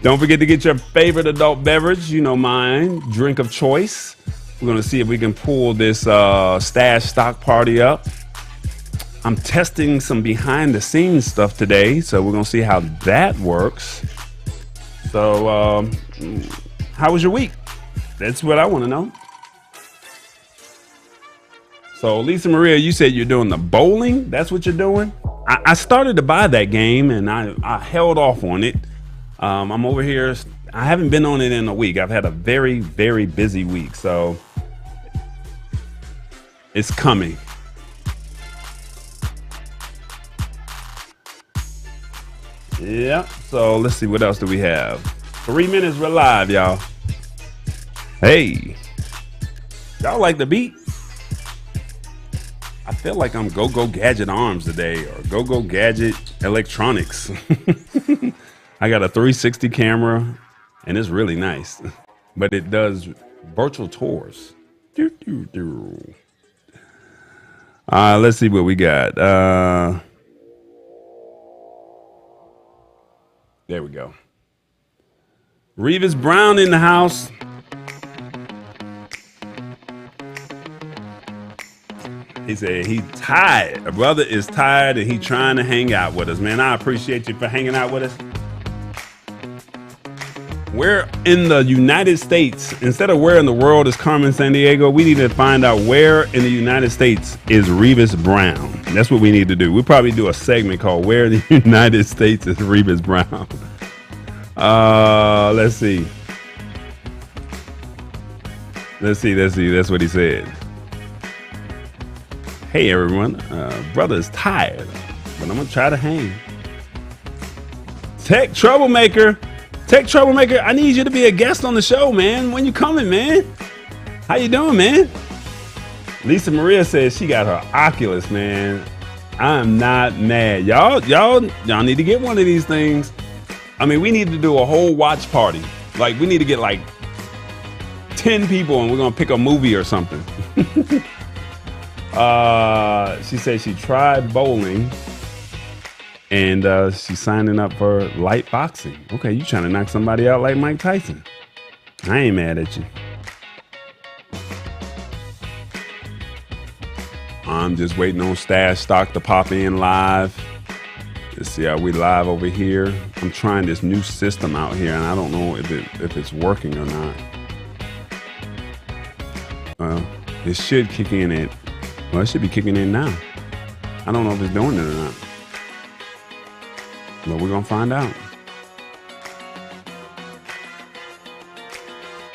Don't forget to get your favorite adult beverage, mine, drink of choice. We're going to see if we can pull this stash stock party up. I'm testing some behind the scenes stuff today, so we're going to see how that works. So, how was your week? That's what I want to know. So, Lisa Maria, you said you're doing the bowling. That's what you're doing? I started to buy that game, and I held off on it. I'm over here. I haven't been on it in a week. I've had a very, very busy week, so it's coming. Yep. So let's see, what else do we have? 3 minutes, we're live, y'all. Hey, y'all like the beat? I feel like I'm Go Gadget Arms today, or Go Gadget Electronics. I got a 360 camera, and it's really nice, but it does virtual tours. Let's see what we got. There we go. Revis Brown in the house. He said he tired. A brother is tired and he trying to hang out with us. Man, I appreciate you for hanging out with us. Where in the United States, instead of where in the world is Carmen Sandiego, we need to find out where in the United States is Revis Brown. That's what we need to do. We'll probably do a segment called Where in the United States is Revis Brown. Let's see. That's what he said. Hey everyone, brother is tired, but I'm gonna try to hang. Tech Troublemaker, I need you to be a guest on the show, man. When you coming, man? How you doing, man? Lisa Maria says she got her Oculus, man. I'm not mad. Y'all need to get one of these things. I mean, we need to do a whole watch party. Like, we need to get like 10 people and we're gonna pick a movie or something. She said she tried bowling and she's signing up for light boxing. Okay, you trying to knock somebody out like Mike Tyson. I ain't mad at you. I'm just waiting on Stash Stock to pop in live. Let's see how we live over here. I'm trying this new system out here and I don't know if it's working or not. Well, it should kick in at, well, it should be kicking in now. I don't know if it's doing it or not. But we're gonna find out.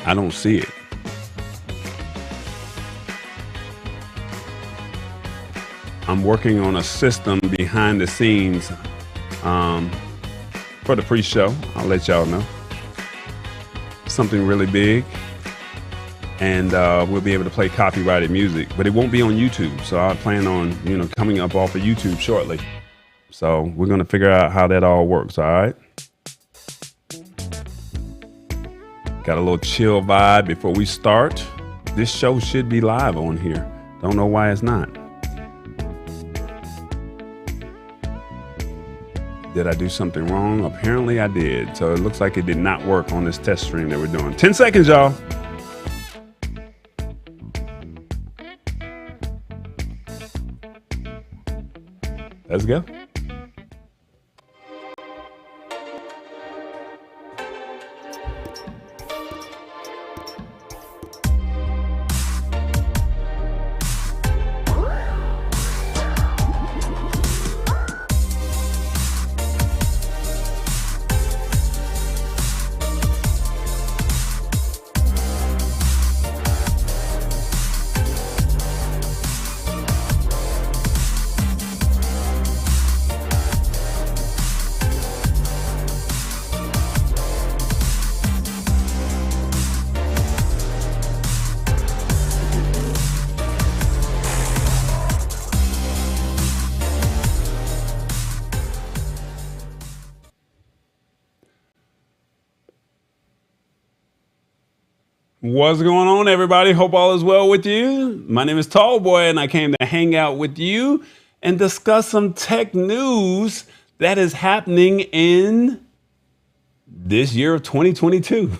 I don't see it. I'm working on a system behind the scenes for the pre-show. I'll let y'all know. Something really big. And we'll be able to play copyrighted music, but it won't be on YouTube. So I plan on, coming up off of YouTube shortly. So we're going to figure out how that all works. All right. Got a little chill vibe before we start. This show should be live on here. Don't know why it's not. Did I do something wrong? Apparently I did. So it looks like it did not work on this test stream that we're doing. 10 seconds, y'all. Let's go. What's going on, everybody? Hope all is well with you. My name is Tallboy, and I came to hang out with you and discuss some tech news that is happening in this year of 2022.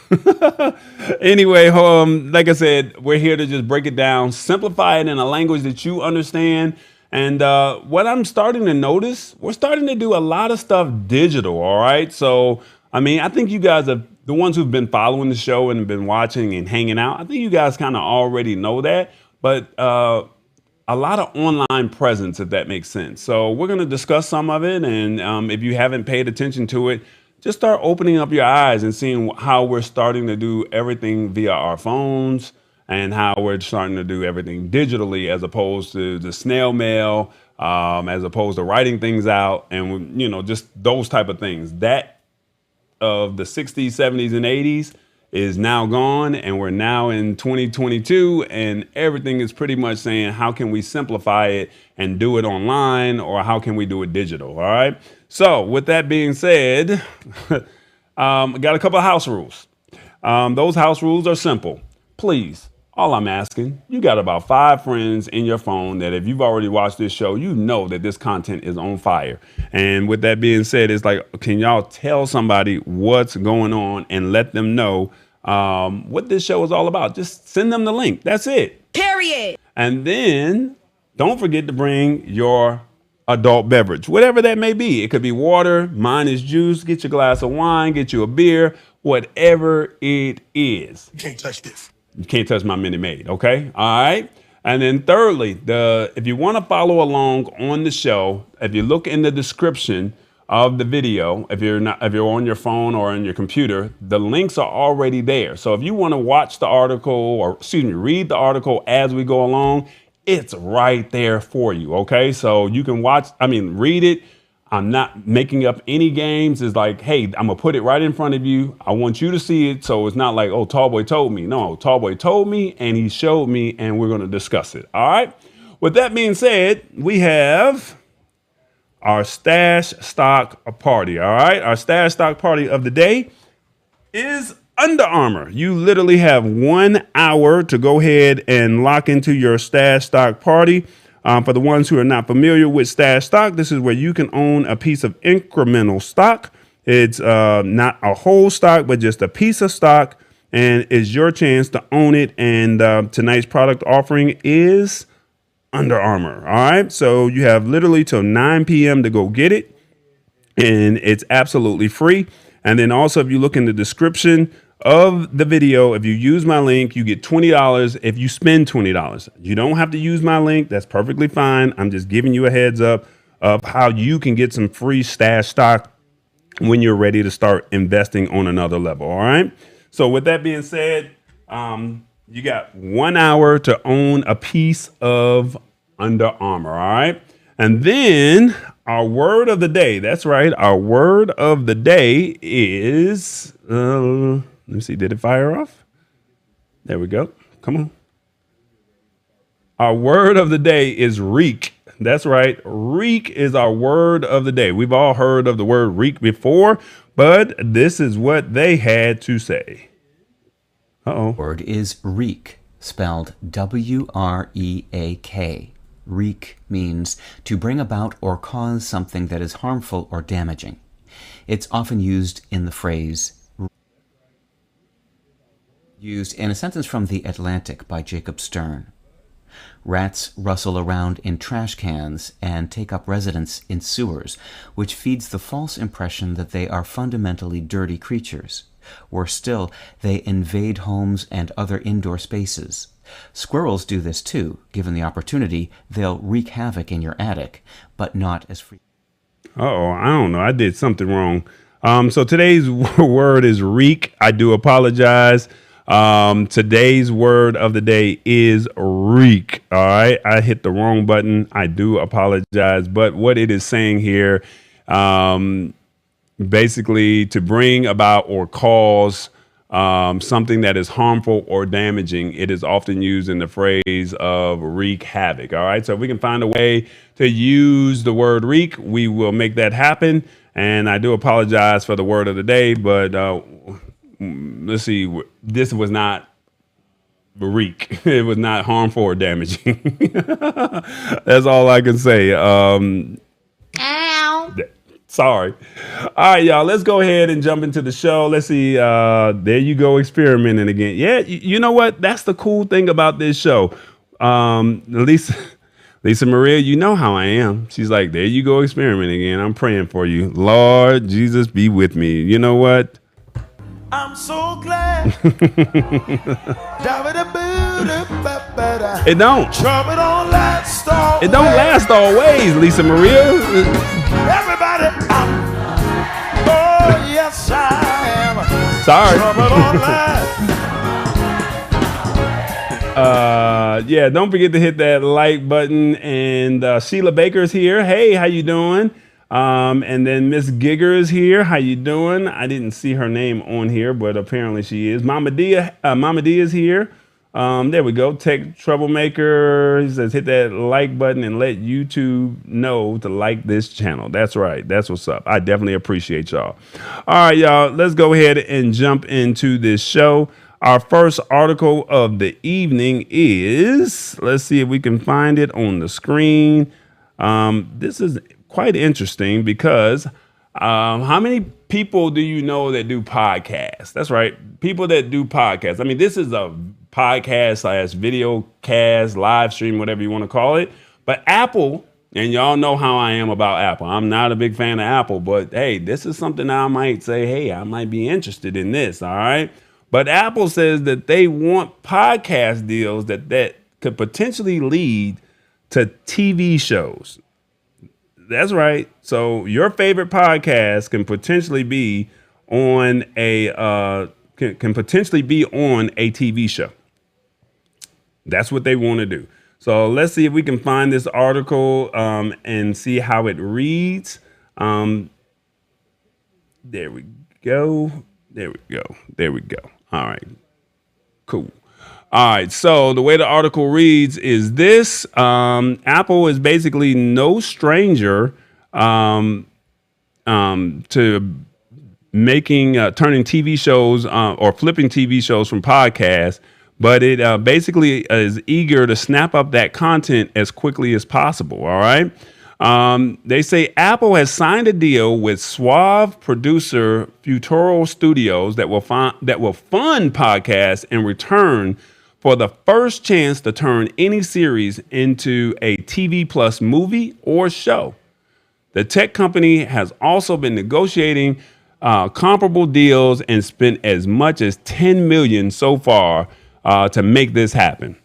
Anyway, like I said, we're here to just break it down, simplify it in a language that you understand. And what I'm starting to notice, we're starting to do a lot of stuff digital. All right. So, I mean, I think you guys have, the ones who've been following the show and been watching and hanging out, I think you guys kind of already know that. But a lot of online presence, if that makes sense. So we're going to discuss some of it. And if you haven't paid attention to it, just start opening up your eyes and seeing how we're starting to do everything via our phones and how we're starting to do everything digitally as opposed to the snail mail, as opposed to writing things out and, just those type of things. That of the 60s, 70s, and 80s is now gone, and we're now in 2022, and everything is pretty much saying, how can we simplify it and do it online, or how can we do it digital? All right. So with that being said, got a couple of house rules. Those house rules are simple. Please, all I'm asking, you got about 5 friends in your phone that if you've already watched this show, you know that this content is on fire. And with that being said, it's like, can y'all tell somebody what's going on and let them know what this show is all about? Just send them the link. That's it. Period. And then don't forget to bring your adult beverage, whatever that may be. It could be water. Mine is juice. Get your glass of wine, get you a beer, whatever it is. You can't touch this. You can't touch my Minute Maid. Okay. All right. And then thirdly, if you want to follow along on the show, if you look in the description of the video, if you're on your phone or on your computer, the links are already there. So if you want to watch the article read the article as we go along, it's right there for you. Okay. So you can read it. I'm not making up any games. It's like, hey, I'm going to put it right in front of you. I want you to see it. So it's not like, oh, Tallboy told me. No, Tallboy told me and he showed me and we're going to discuss it. All right. With that being said, we have our stash stock party. All right. Our stash stock party of the day is Under Armour. You literally have 1 hour to go ahead and lock into your stash stock party. For the ones who are not familiar with stash stock, this is where you can own a piece of incremental stock. It's not a whole stock, but just a piece of stock, and it's your chance to own it. And tonight's product offering is Under Armour. All right. So you have literally till 9 p.m. to go get it, and it's absolutely free. And then also, if you look in the description of the video, if you use my link, you get $20 if you spend $20. You don't have to use my link. That's perfectly fine. I'm just giving you a heads up of how you can get some free stash stock when you're ready to start investing on another level. All right. So with that being said, you got 1 hour to own a piece of Under Armour. All right. And then our word of the day. That's right. Our word of the day is, let me see. Did it fire off? There we go. Come on. Our word of the day is Wreak. That's right. Wreak is our word of the day. We've all heard of the word Wreak before, but this is what they had to say. Uh-oh. Word is Wreak, spelled W-R-E-A-K. Wreak means to bring about or cause something that is harmful or damaging. It's often used in the phrase used in a sentence from The Atlantic by Jacob Stern. Rats rustle around in trash cans and take up residence in sewers, which feeds the false impression that they are fundamentally dirty creatures. Worse still, they invade homes and other indoor spaces. Squirrels do this too. Given the opportunity, they'll wreak havoc in your attic, but not as frequently. Uh-oh, I don't know. I did something wrong. So today's word is Wreak. I do apologize. Today's word of the day is Wreak. All right. I hit the wrong button. I do apologize. But what it is saying here, basically to bring about or cause something that is harmful or damaging. It is often used in the phrase of wreak havoc. All right. So if we can find a way to use the word wreak, we will make that happen. And I do apologize for the word of the day, but let's see. This was not Wreak. It was not harmful or damaging. That's all I can say. Ow. Sorry. All right, y'all. Let's go ahead and jump into the show. Let's see. There you go, experimenting again. Yeah, you know what? That's the cool thing about this show. Lisa Maria, you know how I am. She's like, there you go, experimenting again. I'm praying for you. Lord Jesus, be with me. You know what? I'm so glad. It don't. Trouble don't last always. It don't last always, Lisa Maria. Everybody, oh yes I am. Sorry. Trouble don't last. Yeah, don't forget to hit that like button. And Sheila Baker's here. Hey, how you doing? And then Miss Gigger is here. How you doing? I didn't see her name on here, but apparently she is. Mama D is here. There we go. Tech Troublemaker. He says hit that like button and let YouTube know to like this channel. That's right. That's what's up. I definitely appreciate y'all. All right, y'all. Let's go ahead and jump into this show. Our first article of the evening is, let's see if we can find it on the screen. This is quite interesting because how many people do you know that do podcasts? That's right. People that do podcasts. I mean, this is a podcast / video cast, live stream, whatever you want to call it. But Apple, and y'all know how I am about Apple. I'm not a big fan of Apple, but hey, this is something I might say, hey, I might be interested in this. All right. But Apple says that they want podcast deals that could potentially lead to TV shows. That's right. So your favorite podcast can potentially be on a can potentially be on a TV show. That's what they want to do. So let's see if we can find this article and see how it reads. There we go. There we go. There we go. All right. Cool. All right. So the way the article reads is this. Apple is basically no stranger to making turning TV shows or flipping TV shows from podcasts. But it basically is eager to snap up that content as quickly as possible. All right. They say Apple has signed a deal with suave producer Futuro Studios that will fund podcasts in return for the first chance to turn any series into a TV plus movie or show. The tech company has also been negotiating comparable deals and spent as much as $10 million so far to make this happen.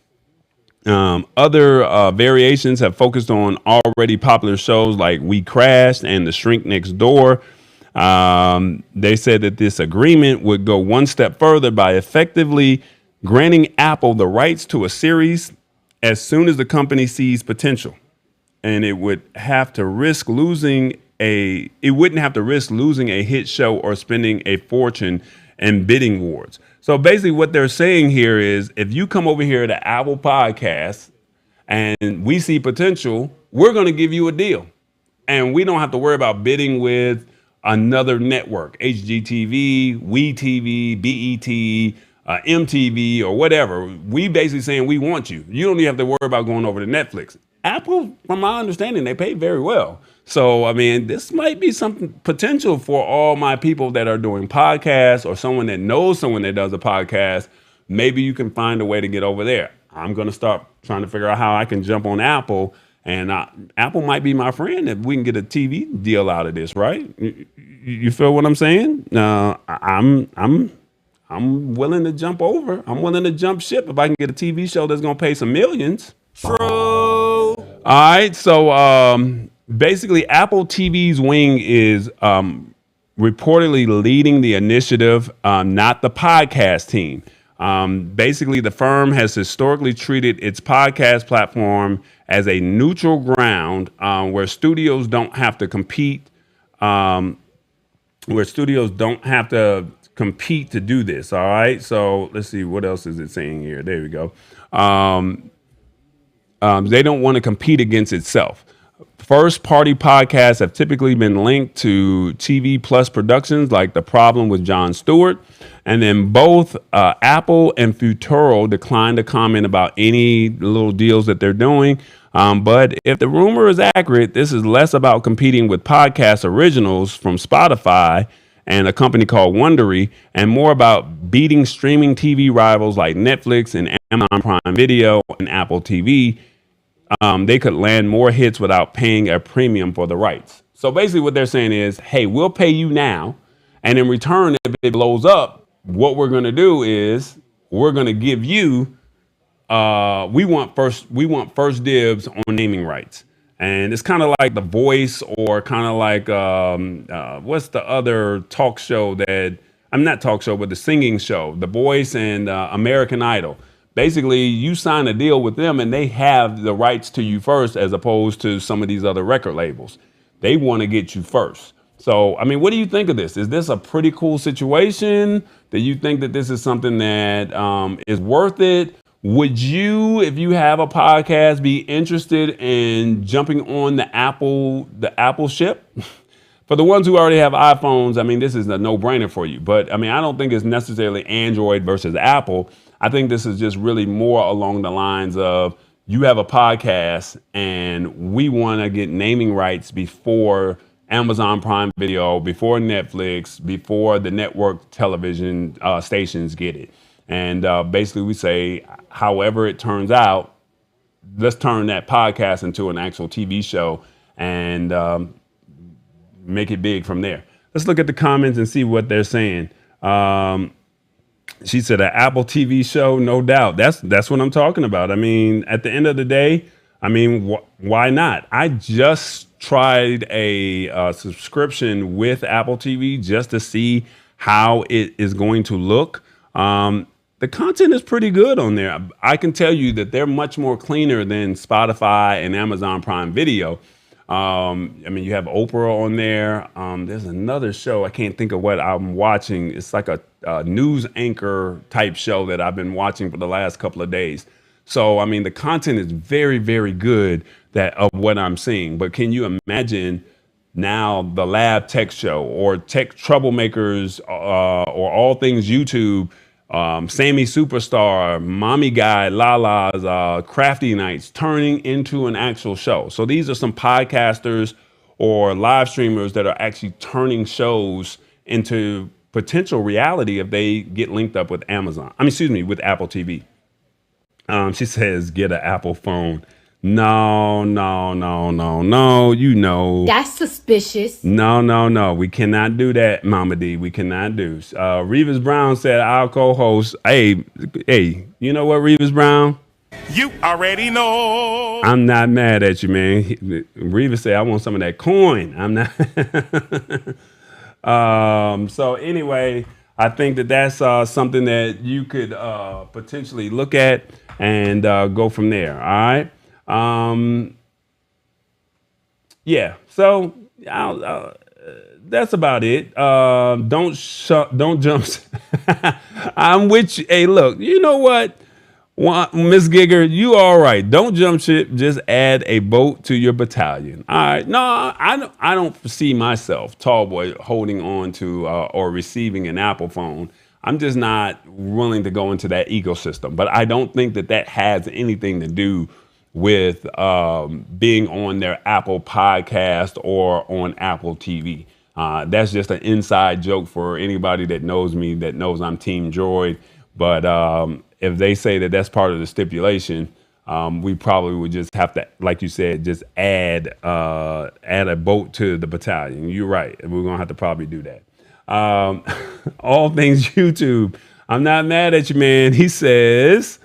Other variations have focused on already popular shows like We Crashed and The Shrink Next Door. They said that this agreement would go one step further by effectively granting Apple the rights to a series as soon as the company sees potential. And it wouldn't have to risk losing a hit show or spending a fortune in bidding wars. So basically what they're saying here is if you come over here to Apple Podcasts and we see potential, we're going to give you a deal. And we don't have to worry about bidding with another network, HGTV, WeTV, BET, MTV, or whatever. We basically saying we want you. You don't even have to worry about going over to Netflix. Apple, from my understanding, they pay very well. So, I mean, this might be something potential for all my people that are doing podcasts or someone that knows someone that does a podcast. Maybe you can find a way to get over there. I'm going to start trying to figure out how I can jump on Apple, and Apple might be my friend if we can get a TV deal out of this, right? You feel what I'm saying? I'm willing to jump over. I'm willing to jump ship if I can get a TV show that's going to pay some millions. True. All right. So basically, Apple TV's wing is reportedly leading the initiative, not the podcast team. Basically, the firm has historically treated its podcast platform as a neutral ground where studios don't have to compete. To do this. All right. So let's see. What else is it saying here? There we go. They don't want to compete against itself. First party podcasts have typically been linked to TV plus productions like The Problem with Jon Stewart. And then both Apple and Futuro declined to comment about any little deals that they're doing. But if the rumor is accurate, this is less about competing with podcast originals from Spotify and a company called Wondery, and more about beating streaming TV rivals like Netflix and Amazon Prime Video and Apple TV. They could land more hits without paying a premium for the rights. So basically what they're saying is, hey, we'll pay you now. And in return, if it blows up, what we're going to do is we're going to give you, we want first dibs on naming rights. And it's kind of like The Voice, or kind of like, what's the other talk show that, I'm not talk show, but the singing show, The Voice and American Idol. Basically, you sign a deal with them and they have the rights to you first, as opposed to some of these other record labels. They want to get you first. So, I mean, what do you think of this? Is this a pretty cool situation? Do you think that this is something that is worth it? Would you, if you have a podcast, be interested in jumping on the Apple ship? For the ones who already have iPhones, I mean, this is a no-brainer for you. But, I mean, I don't think it's necessarily Android versus Apple. I think this is just really more along the lines of, you have a podcast and we want to get naming rights before Amazon Prime Video, before Netflix, before the network television stations get it. And basically we say, however it turns out, let's turn that podcast into an actual TV show and make it big from there. Let's look at the comments and see what they're saying. She said an Apple TV show, no doubt. That's what I'm talking about. I mean, at the end of the day, I mean, why not? I just tried a subscription with Apple TV just to see how it is going to look. The content is pretty good on there. I can tell you that they're much more cleaner than Spotify and Amazon Prime Video. I mean, you have Oprah on there. There's another show. I can't think of what I'm watching. It's like a news anchor type show that I've been watching for the last couple of days. So, I mean, the content is very, very good of what I'm seeing. But can you imagine now the Lab Tech Show, or Tech Troublemakers, or All Things YouTube, Sammy Superstar, Mommy Guy, Lala's, Crafty Nights, turning into an actual show. So these are some podcasters or live streamers that are actually turning shows into potential reality if they get linked up with with Apple TV. She says, get an Apple phone. No. You know. That's suspicious. No. We cannot do that, Mama D. We cannot do. Revis Brown said, our co-host, hey, you know what, Revis Brown? You already know. I'm not mad at you, man. Revis said, I want some of that coin. I'm not. So anyway, I think that that's something that you could potentially look at and go from there. All right. Yeah. So that's about it. Don't jump. I'm with you. Hey, look. You know what? Miss Gigger, you all right. Don't jump ship. Just add a boat to your battalion. All right. No, I don't see myself, Tallboy, holding on to or receiving an Apple phone. I'm just not willing to go into that ecosystem. But I don't think that has anything to do with being on their Apple podcast or on Apple TV. That's just an inside joke for anybody that knows me, that knows I'm Team Droid. But if they say that that's part of the stipulation, we probably would just have to, like you said, just add a boat to the battalion. You're right. We're going to have to probably do that. All Things YouTube. I'm not mad at you, man. He says,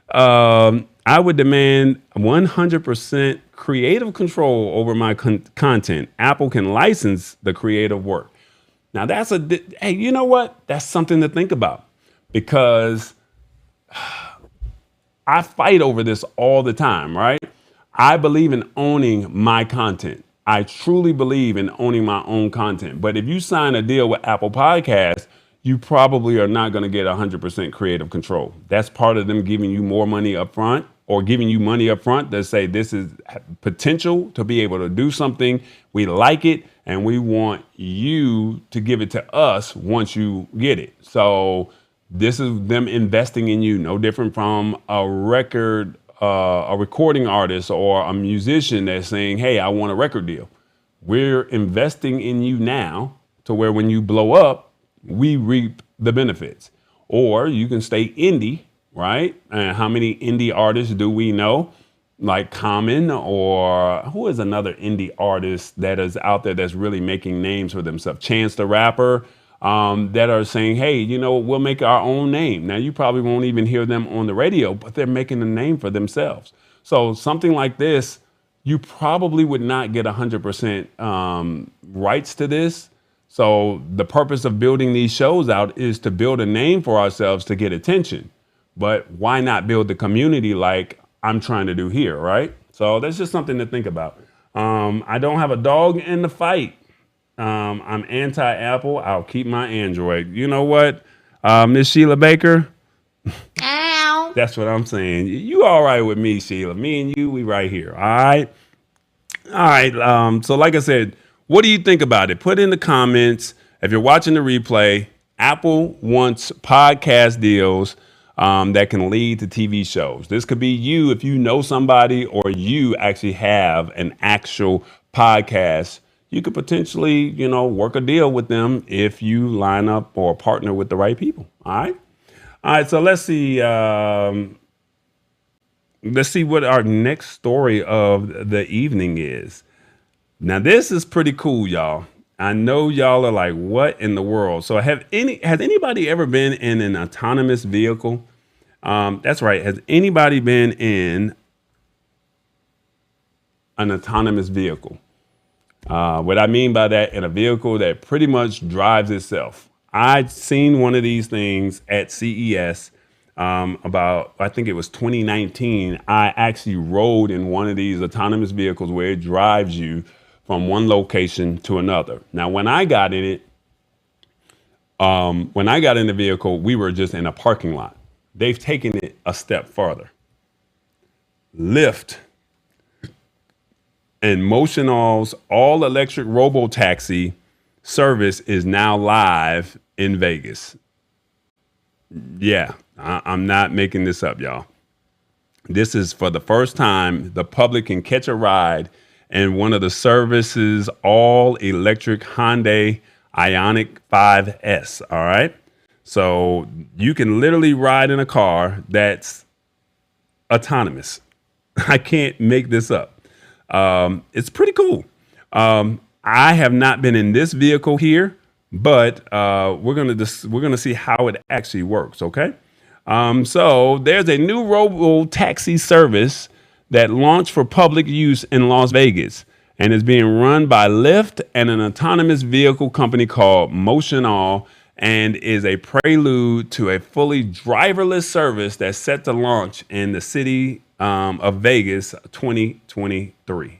I would demand 100% creative control over my content. Apple can license the creative work. Now, hey, you know what? That's something to think about, because I fight over this all the time, right? I believe in owning my content. I truly believe in owning my own content. But if you sign a deal with Apple Podcasts, you probably are not going to get 100% creative control. That's part of them giving you more money up front, or giving you money up front to say this is potential to be able to do something. We like it, and we want you to give it to us once you get it. So this is them investing in you, no different from a record a recording artist or a musician that's saying, hey, I want a record deal. We're investing in you now to where when you blow up, we reap the benefits. Or you can stay indie, right? And how many indie artists do we know? Like Common, or who is another indie artist that is out there that's really making names for themselves? Chance the Rapper, that are saying, hey, we'll make our own name. Now, you probably won't even hear them on the radio, but they're making a name for themselves. So something like this, you probably would not get 100% rights to this. So the purpose of building these shows out is to build a name for ourselves to get attention. But why not build the community like I'm trying to do here, right? So that's just something to think about. I don't have a dog in the fight. I'm anti-Apple. I'll keep my Android. You know what, Miss Sheila Baker? Ow. That's what I'm saying. You all right with me, Sheila? Me and you, we right here. All right. All right. So like I said, what do you think about it? Put in the comments. If you're watching the replay, Apple wants podcast deals that can lead to TV shows. This could be you if you know somebody or you actually have an actual podcast. You could potentially, work a deal with them if you line up or partner with the right people. All right. All right. So let's see. Let's see what our next story of the evening is. Now, this is pretty cool, y'all. I know y'all are like, what in the world? So has anybody ever been in an autonomous vehicle? That's right. Has anybody been in an autonomous vehicle? What I mean by that, in a vehicle that pretty much drives itself. I'd seen one of these things at CES I think it was 2019. I actually rode in one of these autonomous vehicles where it drives you from one location to another. Now, when I got in it, the vehicle, we were just in a parking lot. They've taken it a step further. Lyft and Motional's all-electric robo-taxi service is now live in Vegas. Yeah, I'm not making this up, y'all. This is for the first time the public can catch a ride in one of the service's all-electric Hyundai Ioniq 5S, all right? So you can literally ride in a car that's autonomous. I can't make this up. It's pretty cool. I have not been in this vehicle here, but we're gonna see how it actually works. Okay. So there's a new robo taxi service that launched for public use in Las Vegas and is being run by Lyft and an autonomous vehicle company called Motional, and is a prelude to a fully driverless service that's set to launch in the city of Vegas 2023.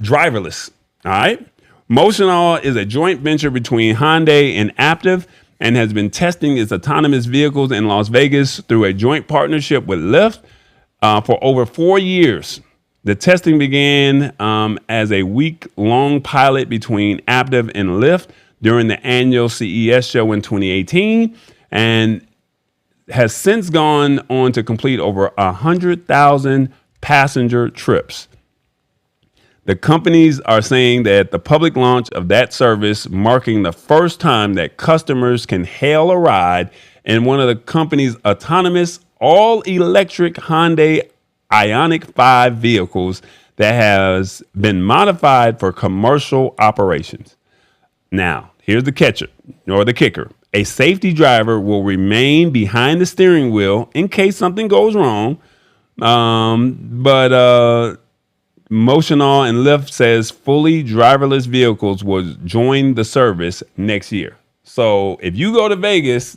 Driverless. All right. Motional is a joint venture between Hyundai and Aptiv and has been testing its autonomous vehicles in Las Vegas through a joint partnership with Lyft for over 4 years. The testing began as a week-long pilot between Aptiv and Lyft during the annual CES show in 2018, and has since gone on to complete over 100,000 passenger trips. The companies are saying that the public launch of that service, marking the first time that customers can hail a ride in one of the company's autonomous all-electric Hyundai Ioniq 5 vehicles that has been modified for commercial operations. Now, here's the catcher, or the kicker. A safety driver will remain behind the steering wheel in case something goes wrong. But Motional and Lyft says fully driverless vehicles will join the service next year. So if you go to Vegas,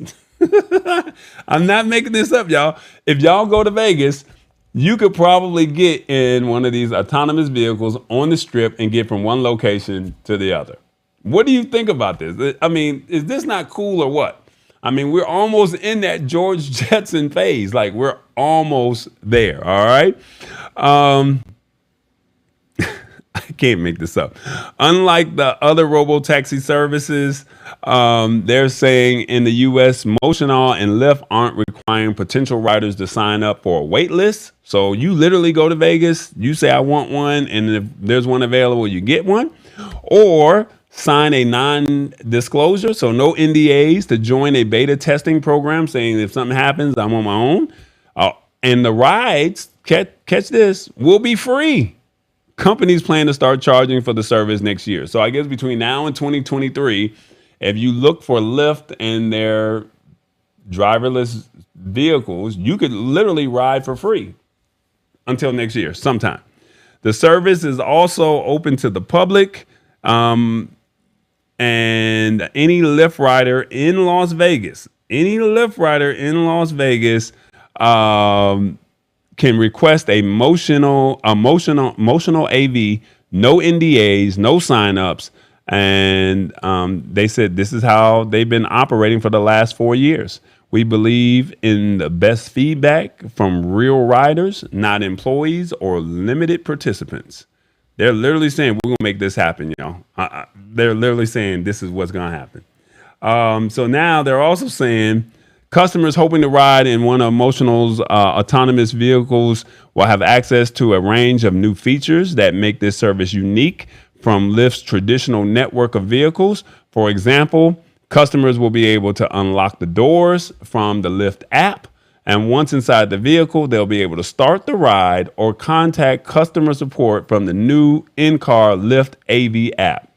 I'm not making this up, y'all. If y'all go to Vegas, you could probably get in one of these autonomous vehicles on the strip and get from one location to the other. What do you think about this? I mean, is this not cool or what? I mean, we're almost in that George Jetson phase. Like, we're almost there, all right? can't make this up. Unlike the other robo-taxi services, they're saying in the U.S., Motional and Lyft aren't requiring potential riders to sign up for a wait list. So you literally go to Vegas, you say, I want one, and if there's one available, you get one. Or sign a non-disclosure, so no NDAs, to join a beta testing program saying if something happens, I'm on my own. And the rides, catch this, will be free. Companies plan to start charging for the service next year. So I guess between now and 2023, if you look for Lyft and their driverless vehicles, you could literally ride for free until next year, sometime. The service is also open to the public. And any Lyft rider in Las Vegas, can request a Motional AV, no NDAs, no signups. And they said this is how they've been operating for the last 4 years. We believe in the best feedback from real riders, not employees or limited participants. They're literally saying, we're going to make this happen, y'all. They're literally saying this is what's going to happen. So now they're also saying customers hoping to ride in one of Motional's autonomous vehicles will have access to a range of new features that make this service unique from Lyft's traditional network of vehicles. For example, customers will be able to unlock the doors from the Lyft app. And once inside the vehicle, they'll be able to start the ride or contact customer support from the new in-car Lyft AV app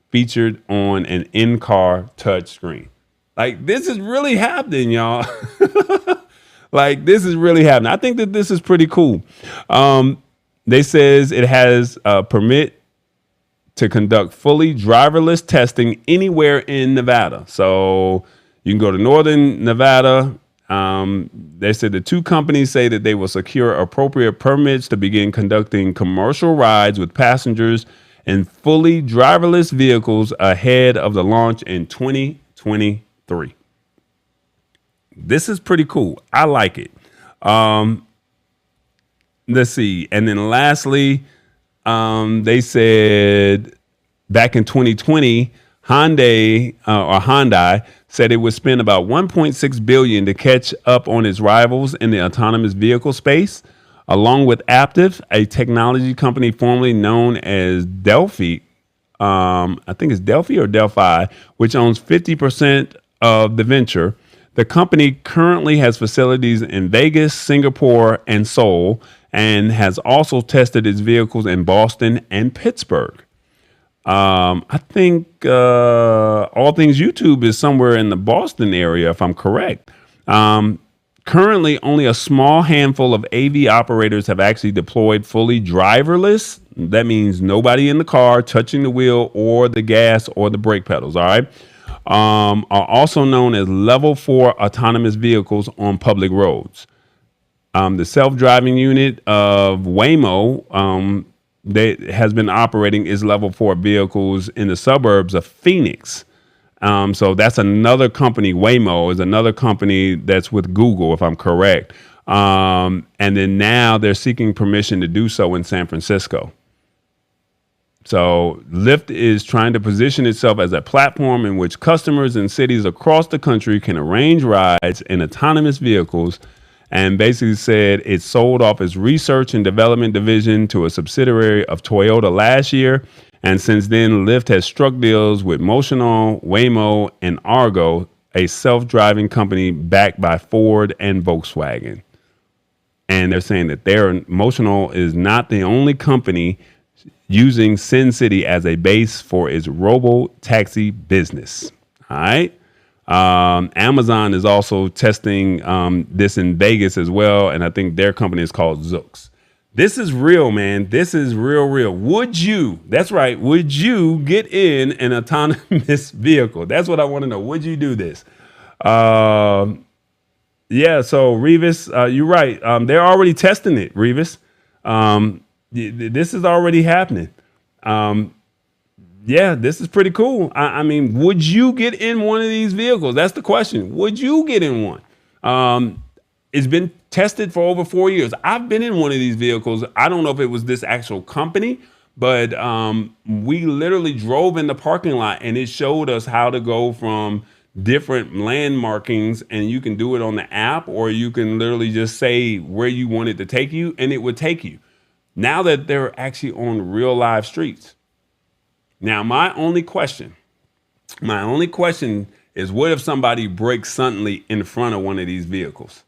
featured on an in-car touchscreen. Like, this is really happening, y'all. Like, this is really happening. I think that this is pretty cool. They says it has a permit to conduct fully driverless testing anywhere in Nevada. So you can go to Northern Nevada. They said the two companies say that they will secure appropriate permits to begin conducting commercial rides with passengers in fully driverless vehicles ahead of the launch in 2023. This is pretty cool. I like it. Let's see. And then lastly, they said back in 2020, Hyundai said it would spend about $1.6 billion to catch up on its rivals in the autonomous vehicle space, along with Aptiv, a technology company formerly known as Delphi. I think it's Delphi or Delphi, which owns 50% of the venture. The company currently has facilities in Vegas, Singapore, and Seoul, and has also tested its vehicles in Boston and Pittsburgh. I think All Things YouTube is somewhere in the Boston area, if I'm correct. Currently, only a small handful of AV operators have actually deployed fully driverless. That means nobody in the car touching the wheel or the gas or the brake pedals, all right? Are also known as level 4 autonomous vehicles on public roads. The self-driving unit of Waymo that has been operating its level 4 vehicles in the suburbs of Phoenix. So that's another company. Waymo is another company that's with Google, if I'm correct. And then now they're seeking permission to do so in San Francisco. So Lyft is trying to position itself as a platform in which customers in cities across the country can arrange rides in autonomous vehicles, and basically said it sold off its research and development division to a subsidiary of Toyota last year. And since then, Lyft has struck deals with Motional, Waymo, and Argo, a self-driving company backed by Ford and Volkswagen. And they're saying that Motional is not the only company using Sin City as a base for its robo-taxi business. All right. Amazon is also testing this in Vegas as well, and I think their company is called Zoox. This is real, man. This is real. Would you, that's right, would you get in an autonomous vehicle? That's what I want to know. Would you do this? Yeah, so Revis, you're right. They're already testing it, Revis. This is already happening. Yeah, this is pretty cool. I mean, would you get in one of these vehicles? That's the question. Would you get in one? It's been tested for over 4 years. I've been in one of these vehicles. I don't know if it was this actual company, But we literally drove in the parking lot and it showed us how to go from different land markings, and you can do it on the app, or you can literally just say where you want it to take you and it would take you. Now that they're actually on real live streets. Now, my only question is, what if somebody breaks suddenly in front of one of these vehicles?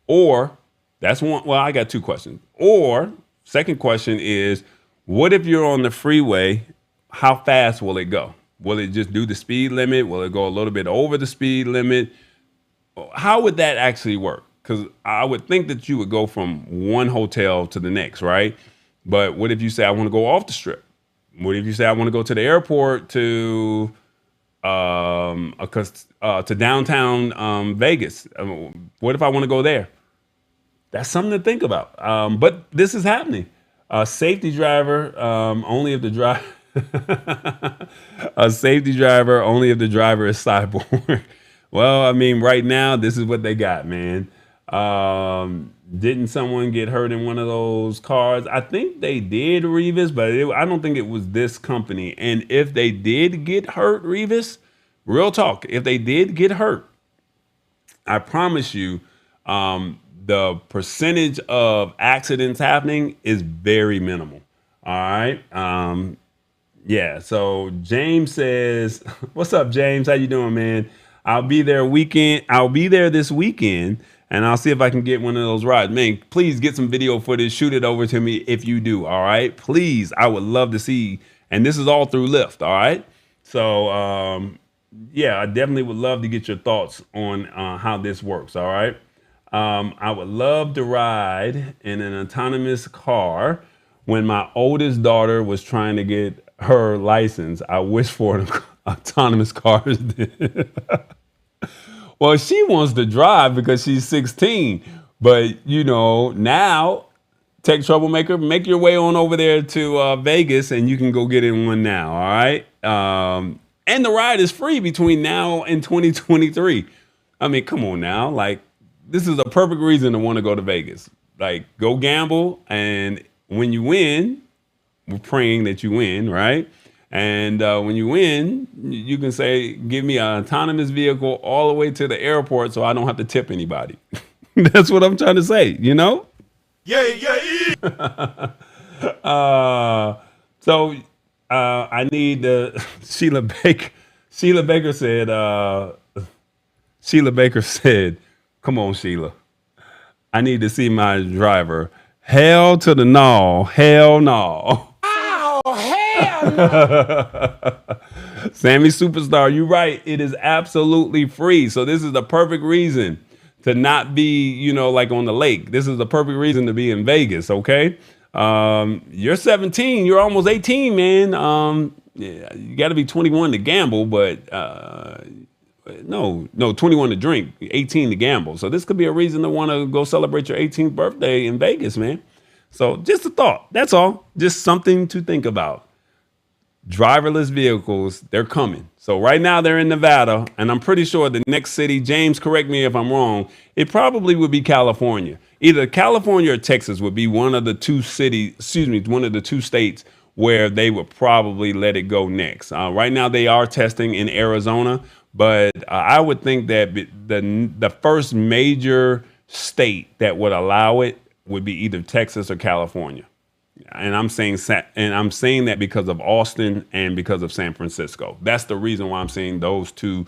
Or that's one. Well, I got two questions. Or second question is, what if you're on the freeway? How fast will it go? Will it just do the speed limit? Will it go a little bit over the speed limit? How would that actually work? Because I would think that you would go from one hotel to the next, right? But what if you say, I want to go off the strip? What if you say, I want to go to the airport to downtown Vegas? What if I want to go there? That's something to think about. But this is happening. Safety driver, only if the driver a safety driver only if the driver is cyborg. Well, I mean, right now this is what they got, man. Didn't someone get hurt in one of those cars? I think they did, Revis, but I don't think it was this company. And if they did get hurt, Revis, real talk, if they did get hurt, I promise you, the percentage of accidents happening is very minimal. All right. Yeah. So James says, what's up, James? How you doing, man? I'll be there this weekend, and I'll see if I can get one of those rides. Man, please get some video footage. Shoot it over to me if you do. All right. Please. I would love to see. And this is all through Lyft. All right. So, yeah, I definitely would love to get your thoughts on how this works. All right. I would love to ride in an autonomous car. When my oldest daughter was trying to get her license, I wish for autonomous cars. Well, she wants to drive because she's 16. But, you know, now, Tech Troublemaker, make your way on over there to Vegas and you can go get in one now. All right. And the ride is free between now and 2023. I mean, come on now. Like, this is a perfect reason to want to go to Vegas. Like, go gamble, and when you win, we're praying that you win, right? And when you win, you can say, give me an autonomous vehicle all the way to the airport so I don't have to tip anybody. That's what I'm trying to say, you know? Yeah, yeah, yeah. So I need Sheila Baker said, come on, Sheila. I need to see my driver. Hell to the no. Hell no. Oh, hell no. Sammy Superstar, you're right. It is absolutely free. So this is the perfect reason to not be, you know, like on the lake. This is the perfect reason to be in Vegas, okay? You're 17. You're almost 18, man. Yeah, you got to be 21 to gamble, but no, 21 to drink, 18 to gamble. So this could be a reason to want to go celebrate your 18th birthday in Vegas, man. So just a thought. That's all. Just something to think about. Driverless vehicles, they're coming. So right now they're in Nevada, and I'm pretty sure the next city, James, correct me if I'm wrong, it probably would be California. Either California or Texas would be one of the two states where they would probably let it go next. Right now they are testing in Arizona, but I would think that the first major state that would allow it would be either Texas or California. And I'm saying that because of Austin and because of San Francisco. That's the reason why I'm saying those two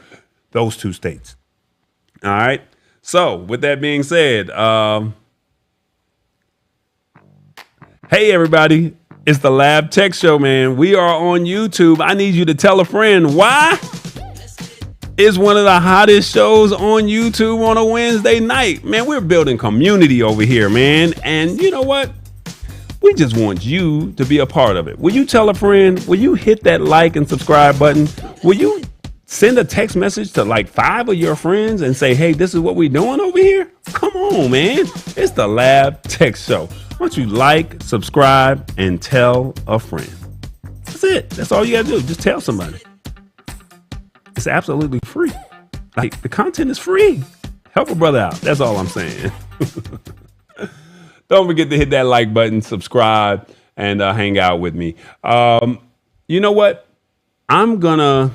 states. All right. So with that being said, hey everybody, it's the Lab Tech Show, man. We are on YouTube. I need you to tell a friend. Why? It's one of the hottest shows on YouTube on a Wednesday night. Man, we're building community over here, man. And you know what? We just want you to be a part of it. Will you tell a friend? Will you hit that like and subscribe button? Will you send a text message to like 5 of your friends and say, hey, this is what we're doing over here? Come on, man. It's the Lab Tech Show. Why don't you like, subscribe, and tell a friend? That's it. That's all you got to do. Just tell somebody. It's absolutely free. Like, the content is free. Help a brother out. That's all I'm saying. Don't forget to hit that like button, subscribe, and hang out with me. You know what? I'm going to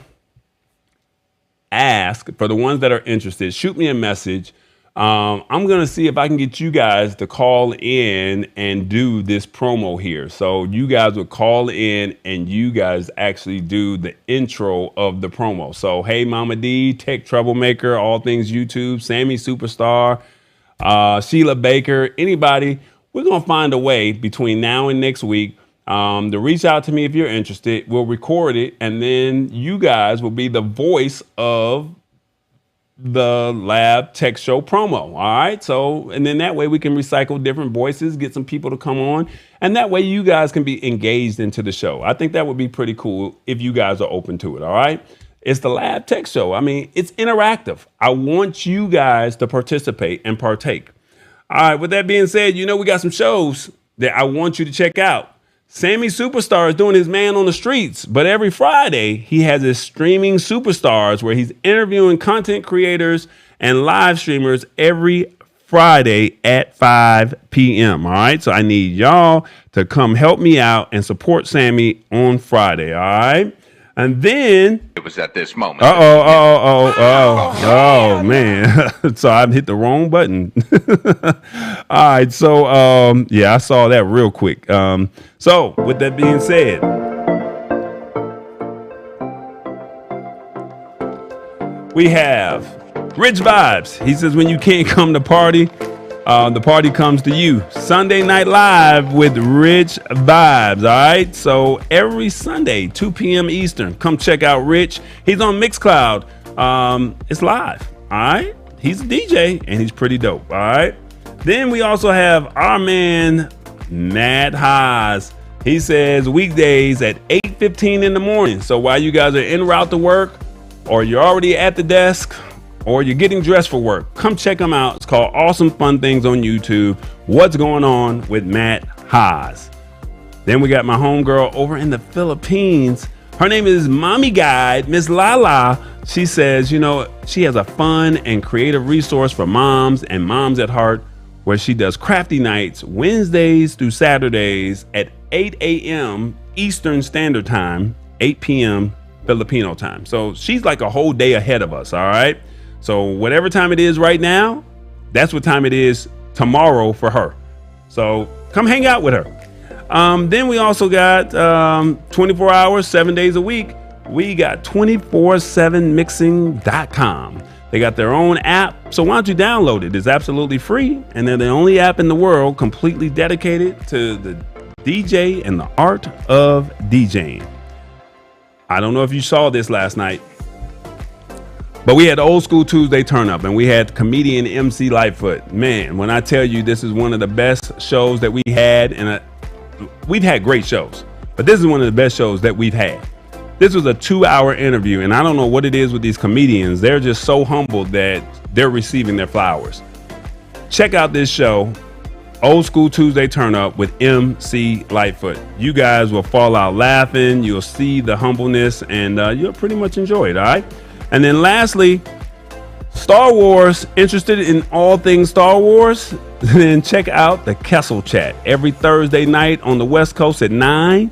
ask for the ones that are interested, shoot me a message. I'm going to see if I can get you guys to call in and do this promo here. So you guys would call in and you guys actually do the intro of the promo. So, hey, Mama D, Tech Troublemaker, All Things YouTube, Sammy Superstar, Sheila Baker, anybody, we're going to find a way between now and next week to reach out to me if you're interested. We'll record it, and then you guys will be the voice of the Lab Tech Show promo. All right. So, and then that way we can recycle different voices, get some people to come on, and that way you guys can be engaged into the show. I think that would be pretty cool if you guys are open to it. All right. It's the Lab Tech Show. I mean, it's interactive. I want you guys to participate and partake. All right. With that being said, you know, we got some shows that I want you to check out. Sammy Superstar is doing his Man on the Streets, but every Friday he has his Streaming Superstars where he's interviewing content creators and live streamers every Friday at 5 p.m. All right. So I need y'all to come help me out and support Sammy on Friday. All right. And then it was at this moment. Oh, man. So I hit the wrong button. All right. So, yeah, I saw that real quick. So with that being said, we have Rich Vibes. He says, when you can't come to party, the party comes to you. Sunday Night Live with Rich Vibes. All right. So every Sunday, 2 p.m. Eastern, come check out Rich. He's on Mixcloud. It's live. All right. He's a DJ and he's pretty dope. All right. Then we also have our man, Matt Haas. He says weekdays at 8:15 in the morning. So while you guys are en route to work, or you're already at the desk, or you're getting dressed for work, come check him out. It's called Awesome Fun Things on YouTube. What's going on with Matt Haas? Then we got my homegirl over in the Philippines. Her name is Mommy Guide, Miss Lala. She says, you know, she has a fun and creative resource for moms and moms at heart, where she does crafty nights Wednesdays through Saturdays at 8 a.m. Eastern Standard Time, 8 p.m. Filipino time. So she's like a whole day ahead of us. All right. So whatever time it is right now, that's what time it is tomorrow for her. So come hang out with her. Then we also got 24 hours, 7 days a week. We got 247mixing.com. They got their own app. So why don't you download it? It's absolutely free. And they're the only app in the world completely dedicated to the DJ and the art of DJing. I don't know if you saw this last night, but we had Old School Tuesday turn up and we had comedian MC Lightfoot. Man, when I tell you this is one of the best shows that we had, and we've had great shows, but this is one of the best shows that we've had. This was a 2-hour interview, and I don't know what it is with these comedians. They're just so humbled that they're receiving their flowers. Check out this show, Old School Tuesday Turn Up with MC Lightfoot. You guys will fall out laughing. You'll see the humbleness, and you'll pretty much enjoy it. All right. And then lastly, Star Wars. Interested in all things Star Wars? Then check out the Kessel Chat every Thursday night on the West Coast at 9,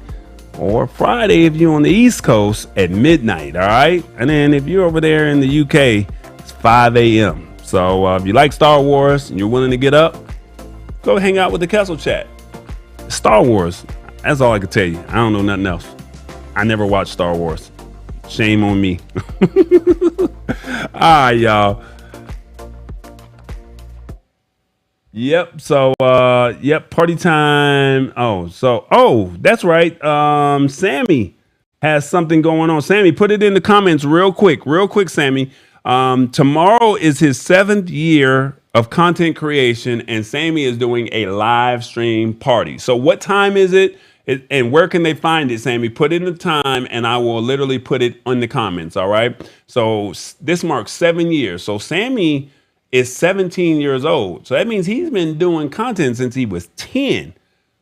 or Friday if you're on the East Coast at midnight. All right. And then if you're over there in the UK, it's 5 a.m. So if you like Star Wars and you're willing to get up, go hang out with the Kessel Chat. Star Wars. That's all I can tell you. I don't know nothing else. I never watched Star Wars. Shame on me. All right, y'all. Yep. So, party time. That's right. Sammy has something going on. Sammy, put it in the comments real quick, Sammy. Tomorrow is his 7th year of content creation, and Sammy is doing a live stream party. So what time is it? And where can they find it, Sammy? Put in the time, and I will literally put it in the comments. All right. So this marks 7 years. So Sammy is 17 years old. So that means he's been doing content since he was 10.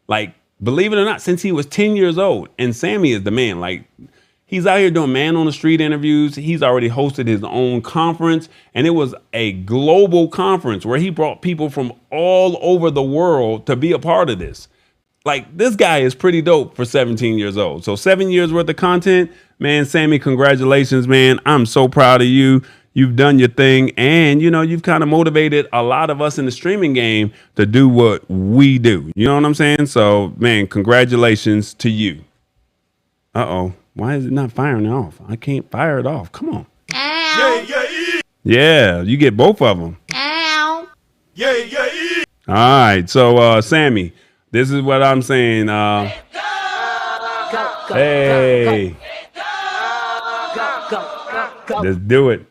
Like, believe it or not, since he was 10 years old. And Sammy is the man. Like, he's out here doing man on the street interviews. He's already hosted his own conference, and it was a global conference where he brought people from all over the world to be a part of this. Like, this guy is pretty dope for 17 years old. So 7 years worth of content, man. Sammy, congratulations, man. I'm so proud of you. You've done your thing, and you've kind of motivated a lot of us in the streaming game to do what we do. You know what I'm saying? So, man, congratulations to you. Uh-oh. Why is it not firing off? I can't fire it off. Come on. Yeah, yeah, Yeah, you get both of them. yeah, yeah. All right. So, Sammy, this is what I'm saying. Hey, let's do it.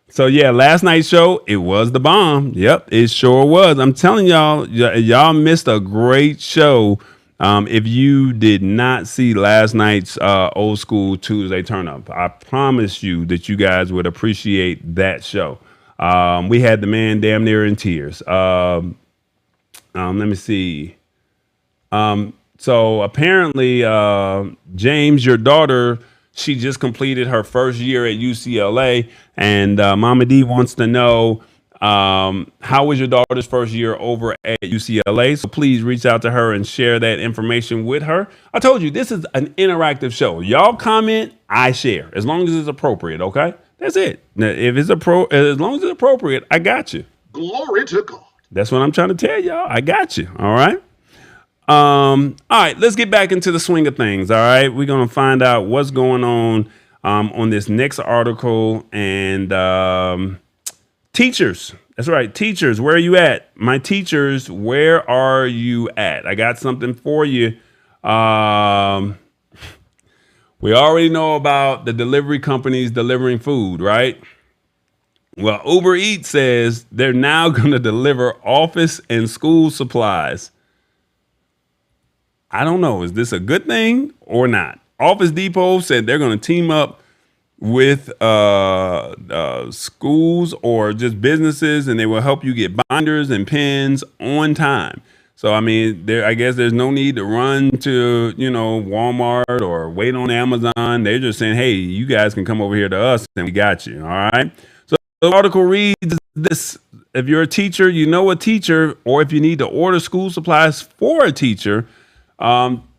So yeah, last night's show, it was the bomb. Yep, it sure was. I'm telling y'all missed a great show. If you did not see last night's old school Tuesday turn up, I promise you that you guys would appreciate that show. We had the man damn near in tears. Let me see. So apparently, James, your daughter, she just completed her first year at UCLA, and Mama D wants to know, how was your daughter's first year over at UCLA? So please reach out to her and share that information with her. I told you, this is an interactive show. Y'all comment, I share, as long as it's appropriate, okay? That's it. Now, if it's as long as it's appropriate, I got you. Glory to God. That's what I'm trying to tell y'all. I got you. All right. All right, let's get back into the swing of things. All right, we're gonna find out what's going on this next article. And teachers, that's right, teachers, where are you at? My teachers, where are you at? I got something for you. We already know about the delivery companies delivering food, right? Well, Uber Eats says they're now gonna deliver office and school supplies. I don't know. Is this a good thing or not? Office Depot said they're going to team up with schools or just businesses, and they will help you get binders and pens on time. So, I mean, I guess there's no need to run to, Walmart or wait on Amazon. They're just saying, hey, you guys can come over here to us and we got you. All right. So the article reads this. If you're a teacher, you know a teacher, or if you need to order school supplies for a teacher,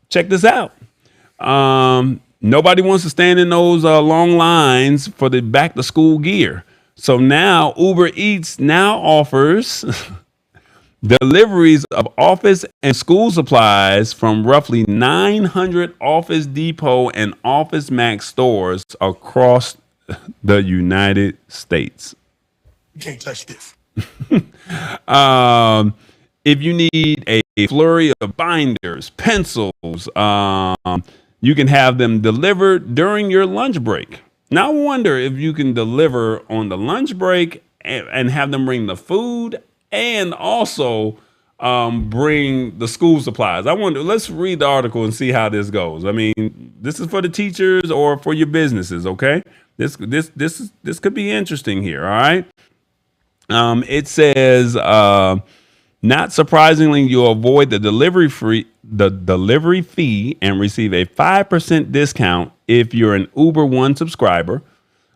check this out. Nobody wants to stand in those long lines for the back to school gear. So now Uber Eats now offers deliveries of office and school supplies from roughly 900 Office Depot and Office Max stores across the United States. You can't touch this. If you need a flurry of binders, pencils, you can have them delivered during your lunch break. Now, I wonder if you can deliver on the lunch break and have them bring the food and also bring the school supplies. I wonder, let's read the article and see how this goes. I mean, this is for the teachers or for your businesses, okay? This could be interesting here, all right? It says, not surprisingly, you'll avoid the delivery fee and receive a 5% discount if you're an Uber One subscriber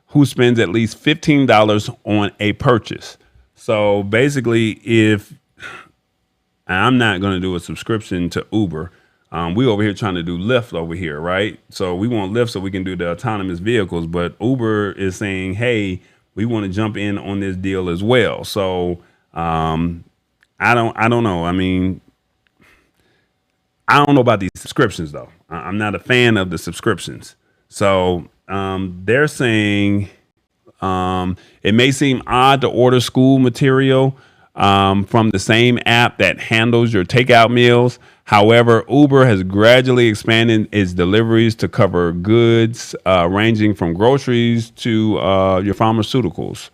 who spends at least $15 on a purchase. So basically, if I'm not going to do a subscription to Uber, we over here trying to do Lyft over here, right? So we want Lyft so we can do the autonomous vehicles, but Uber is saying, hey, we want to jump in on this deal as well. So I don't know. I mean, I don't know about these subscriptions though. I'm not a fan of the subscriptions. So they're saying it may seem odd to order school material from the same app that handles your takeout meals. However, Uber has gradually expanded its deliveries to cover goods ranging from groceries to your pharmaceuticals.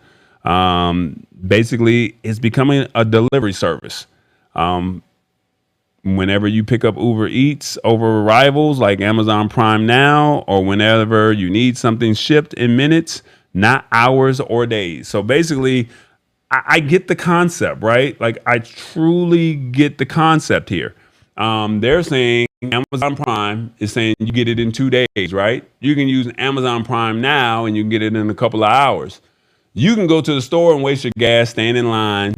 Basically, it's becoming a delivery service. Whenever you pick up Uber Eats over rivals like Amazon Prime Now, or whenever you need something shipped in minutes, not hours or days. So basically, I get the concept, right? Like, I truly get the concept here. They're saying Amazon Prime is saying you get it in 2 days, right? You can use Amazon Prime Now and you can get it in a couple of hours. You can go to the store and waste your gas, stand in line,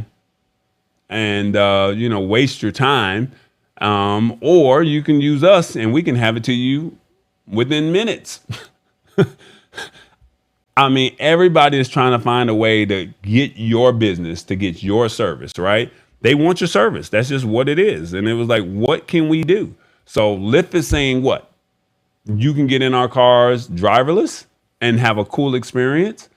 and waste your time, or you can use us and we can have it to you within minutes. I mean, everybody is trying to find a way to get your business, to get your service, right? They want your service. That's just what it is. And it was like, what can we do? So Lyft is saying what? You can get in our cars driverless and have a cool experience.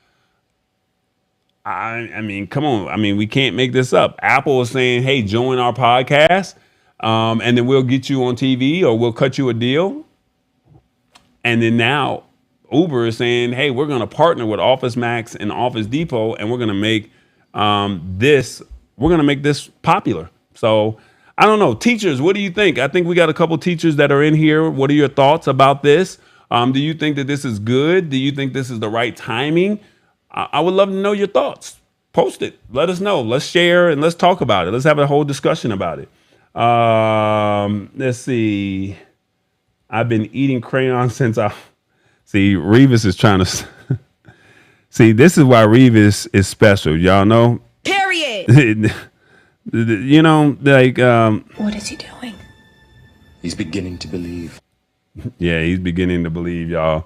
I mean, come on. I mean, we can't make this up. Apple is saying, hey, join our podcast, and then we'll get you on TV or we'll cut you a deal. And then now Uber is saying, hey, we're going to partner with Office Max and Office Depot, and we're going to make this popular. So I don't know. Teachers, what do you think? I think we got a couple teachers that are in here. What are your thoughts about this? Do you think that this is good? Do you think this is the right timing? I would love to know your thoughts. Post it. Let us know. Let's share and let's talk about it. Let's have a whole discussion about it. Let's see. I've been eating crayons since See, Revis is trying to see. This is why Revis is special. Y'all know. Period. What is he doing? He's beginning to believe. Yeah, he's beginning to believe, y'all.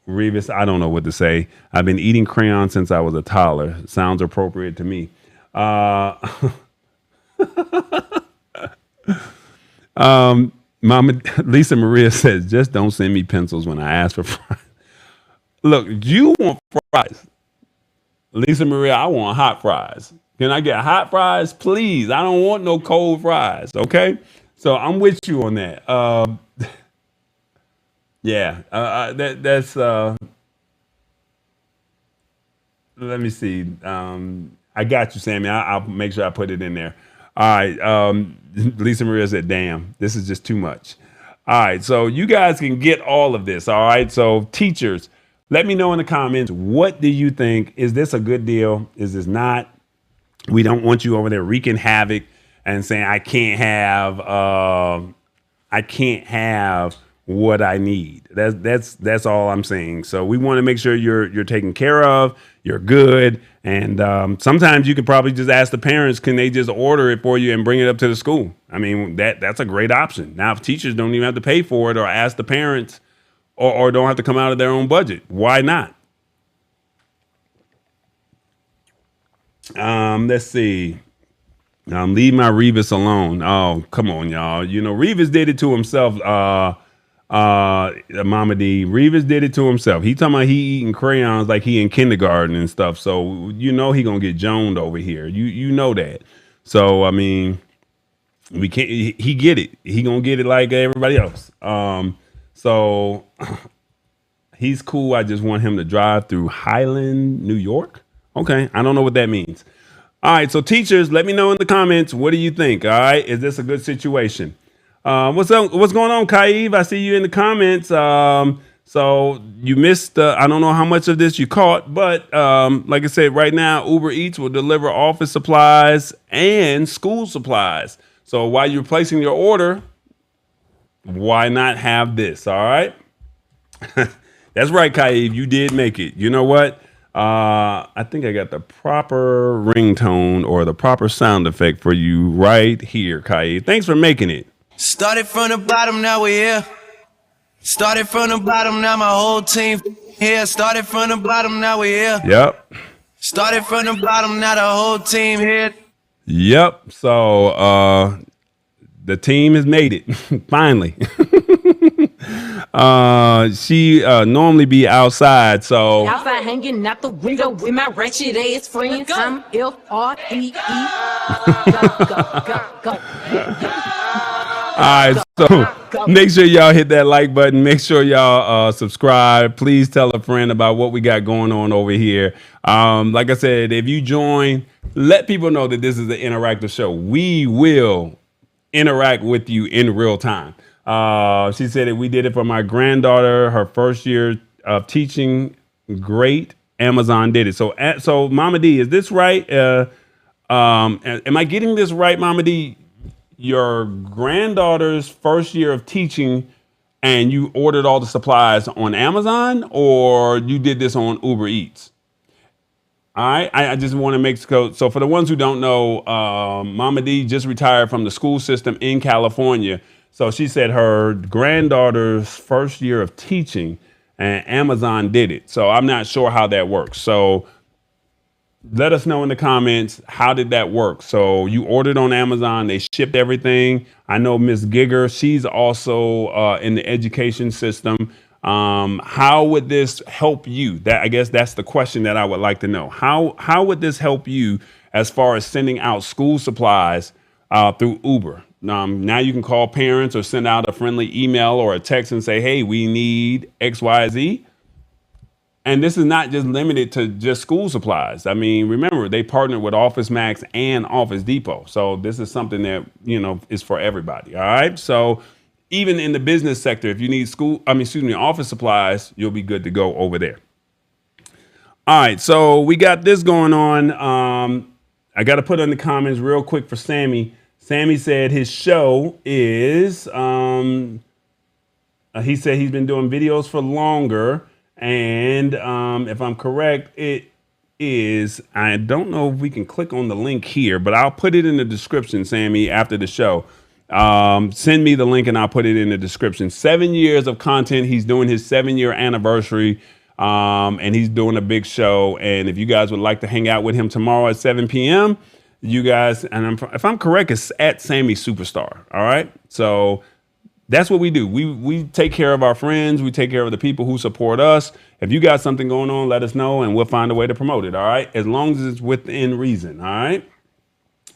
Revis, I don't know what to say. I've been eating crayons since I was a toddler. Sounds appropriate to me. Mama Lisa Maria says, just don't send me pencils when I ask for fries. Look, you want fries. Lisa Maria, I want hot fries. Can I get hot fries, please? I don't want no cold fries, okay? So I'm with you on that. That's let me see. I got you, Sammy. I'll make sure I put it in there. All right. Lisa Maria said, damn, this is just too much. All right. So you guys can get all of this. All right. So teachers, let me know in the comments, what do you think? Is this a good deal? Is this not? We don't want you over there wreaking havoc and saying, I can't have what I need. That's all I'm saying. So we want to make sure you're taken care of, you're good. And sometimes you could probably just ask the parents, can they just order it for you and bring it up to the school? I mean, that's a great option. Now, if teachers don't even have to pay for it or ask the parents or don't have to come out of their own budget, why not? Let's see. Leave my Revis alone. Oh, come on, y'all. You know, Revis did it to himself. Mama D, Revis did it to himself. He talking about he eating crayons like he in kindergarten and stuff. So he gonna get joned over here. You know that. So I mean, we can't. He get it. He gonna get it like everybody else. So he's cool. I just want him to drive through Highland, New York. Okay, I don't know what that means. All right, so teachers, let me know in the comments. What do you think? All right, is this a good situation? What's up? What's going on, Kaib? I see you in the comments. So you missed. I don't know how much of this you caught, but like I said, right now Uber Eats will deliver office supplies and school supplies. So while you're placing your order, why not have this? All right. That's right, Kaib. You did make it. You know what? I think I got the proper ringtone or the proper sound effect for you right here, Kaib. Thanks for making it. Started from the bottom, now we're here. Started from the bottom, now my whole team here. Started from the bottom, now we're here. Yep. Started from the bottom, now the whole team here. Yep. So the team has made it finally. She normally be outside, so Outside hanging out the window with my wretched ass friends. I'm F-R-E-E. Go. all right, so make sure y'all hit that like button. Make sure y'all subscribe. Please tell a friend about what we got going on over here. Like I said, if you join, let people know that this is an interactive show. We will interact with you in real time. She said that we did it for my granddaughter, her first year of teaching. Great. Amazon did it. So Mama D, is this right? Am I getting this right, Mama D? Your granddaughter's first year of teaching and you ordered all the supplies on Amazon, or you did this on Uber Eats? All right. I just want to make so for the ones who don't know, Mama D just retired from the school system in California. So she said her granddaughter's first year of teaching and Amazon did it. So I'm not sure how that works. So let us know in the comments, how did that work? So you ordered on Amazon, they shipped everything. I know Miss Gigger, she's also in the education system. How would this help you? I guess that's the question that I would like to know. How would this help you as far as sending out school supplies through Uber? Now you can call parents or send out a friendly email or a text and say, hey, we need X, Y, Z. And this is not just limited to just school supplies. I mean, remember, they partnered with Office Max and Office Depot. So this is something that, is for everybody. All right. So even in the business sector, if you need office supplies, you'll be good to go over there. All right. So we got this going on. I got to put in the comments real quick for Sammy. Sammy said his show is, he said he's been doing videos for longer. And if I'm correct, it is, I don't know if we can click on the link here, but I'll put it in the description, Sammy, after the show. Send me the link and I'll put it in the description. 7 years of content. He's doing his 7-year anniversary, and he's doing a big show. And if you guys would like to hang out with him tomorrow at 7 p.m., you guys, and if I'm correct, it's at Sammy Superstar. All right. So that's what we do. We take care of our friends. We take care of the people who support us. If you got something going on, let us know and we'll find a way to promote it. All right. As long as it's within reason. All right.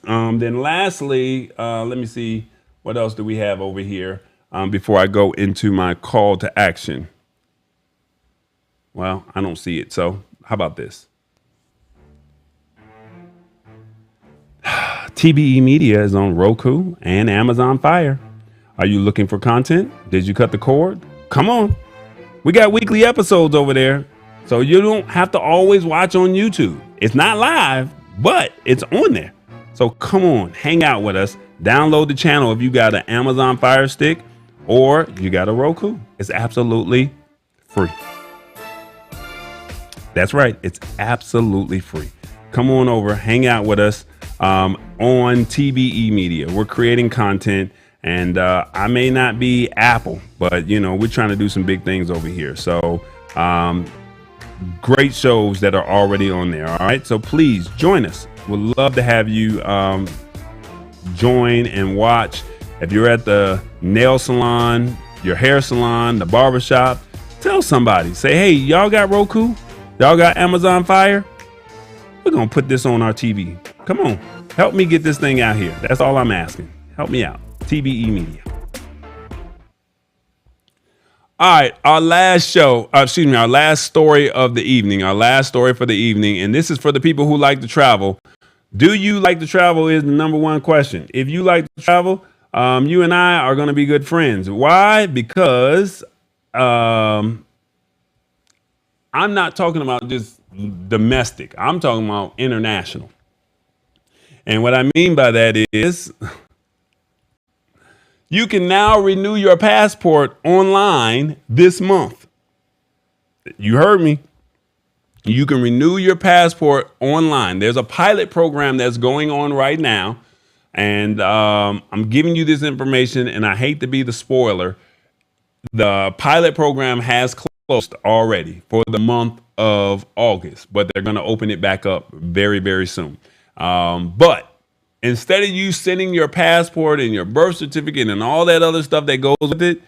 Then lastly, let me see. What else do we have over here before I go into my call to action? Well, I don't see it. So how about this? TBE Media is on Roku and Amazon Fire. Are you looking for content? Did you cut the cord? Come on. We got weekly episodes over there. So you don't have to always watch on YouTube. It's not live, but it's on there. So come on, hang out with us. Download the channel if you got an Amazon Fire Stick or you got a Roku. It's absolutely free. That's right. It's absolutely free. Come on over, hang out with us on TBE Media. We're creating content. And I may not be Apple, but, we're trying to do some big things over here. So great shows that are already on there. All right. So please join us. We'd love to have you join and watch. If you're at the nail salon, your hair salon, the barbershop, tell somebody. Say, hey, y'all got Roku? Y'all got Amazon Fire? We're going to put this on our TV. Come on. Help me get this thing out here. That's all I'm asking. Help me out. TBE Media. All right, our last story of the evening, our last story for the evening, and this is for the people who like to travel. Do you like to travel is the number one question. If you like to travel, you and I are going to be good friends. Why? Because I'm not talking about just domestic. I'm talking about international. And what I mean by that is you can now renew your passport online this month. You heard me. You can renew your passport online. There's a pilot program that's going on right now. And I'm giving you this information, and I hate to be the spoiler. The pilot program has closed already for the month of August, but they're going to open it back up very, very soon. But instead of you sending your passport and your birth certificate and all that other stuff that goes with it,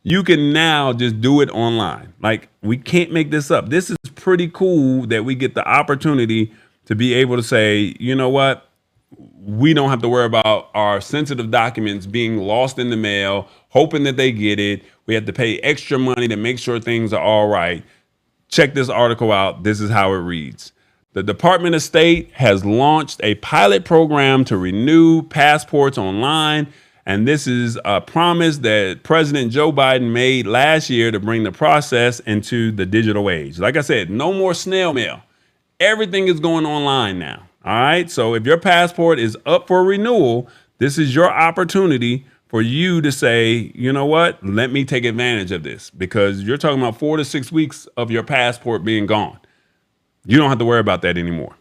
you can now just do it online. Like, we can't make this up. This is pretty cool that we get the opportunity to be able to say, you know what? We don't have to worry about our sensitive documents being lost in the mail, hoping that they get it. We have to pay extra money to make sure things are all right. Check this article out. This is how it reads. The Department of State has launched a pilot program to renew passports online. And this is a promise that President Joe Biden made last year to bring the process into the digital age. Like I said, no more snail mail. Everything is going online now. All right. So if your passport is up for renewal, this is your opportunity for you to say, you know what? Let me take advantage of this, because you're talking about 4 to 6 weeks of your passport being gone. You don't have to worry about that anymore.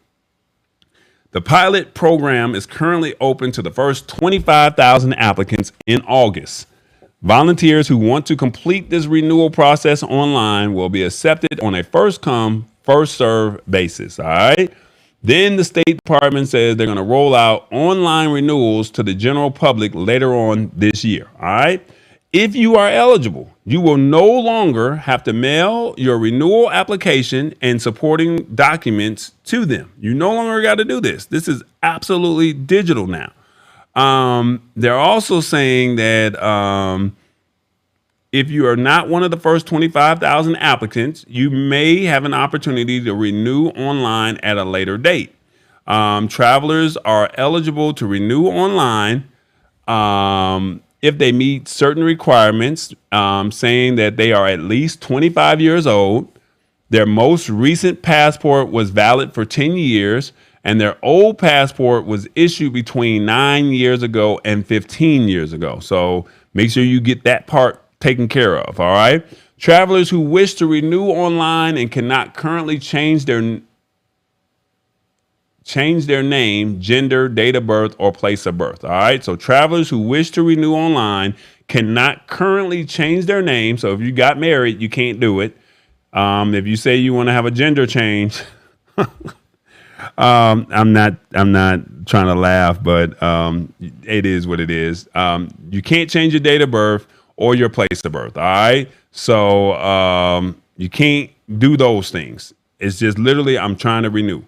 The pilot program is currently open to the first 25,000 applicants in August. Volunteers who want to complete this renewal process online will be accepted on a first come, first serve basis. All right. Then the State Department says they're going to roll out online renewals to the general public later on this year. All right. If you are eligible, you will no longer have to mail your renewal application and supporting documents to them. You no longer got to do this. This is absolutely digital now. They're also saying that if you are not one of the first 25,000 applicants, you may have an opportunity to renew online at a later date. Travelers are eligible to renew online if they meet certain requirements, saying that they are at least 25 years old, their most recent passport was valid for 10 years, and their old passport was issued between 9 years ago and 15 years ago. So make sure you get that part taken care of, all right? Travelers who wish to renew online and cannot currently change their name, gender, date of birth, or place of birth. All right. So travelers who wish to renew online cannot currently change their name. So if you got married, you can't do it. If you say you want to have a gender change, I'm not trying to laugh, but it is what it is. You can't change your date of birth or your place of birth. All right. So you can't do those things. It's just literally, I'm trying to renew.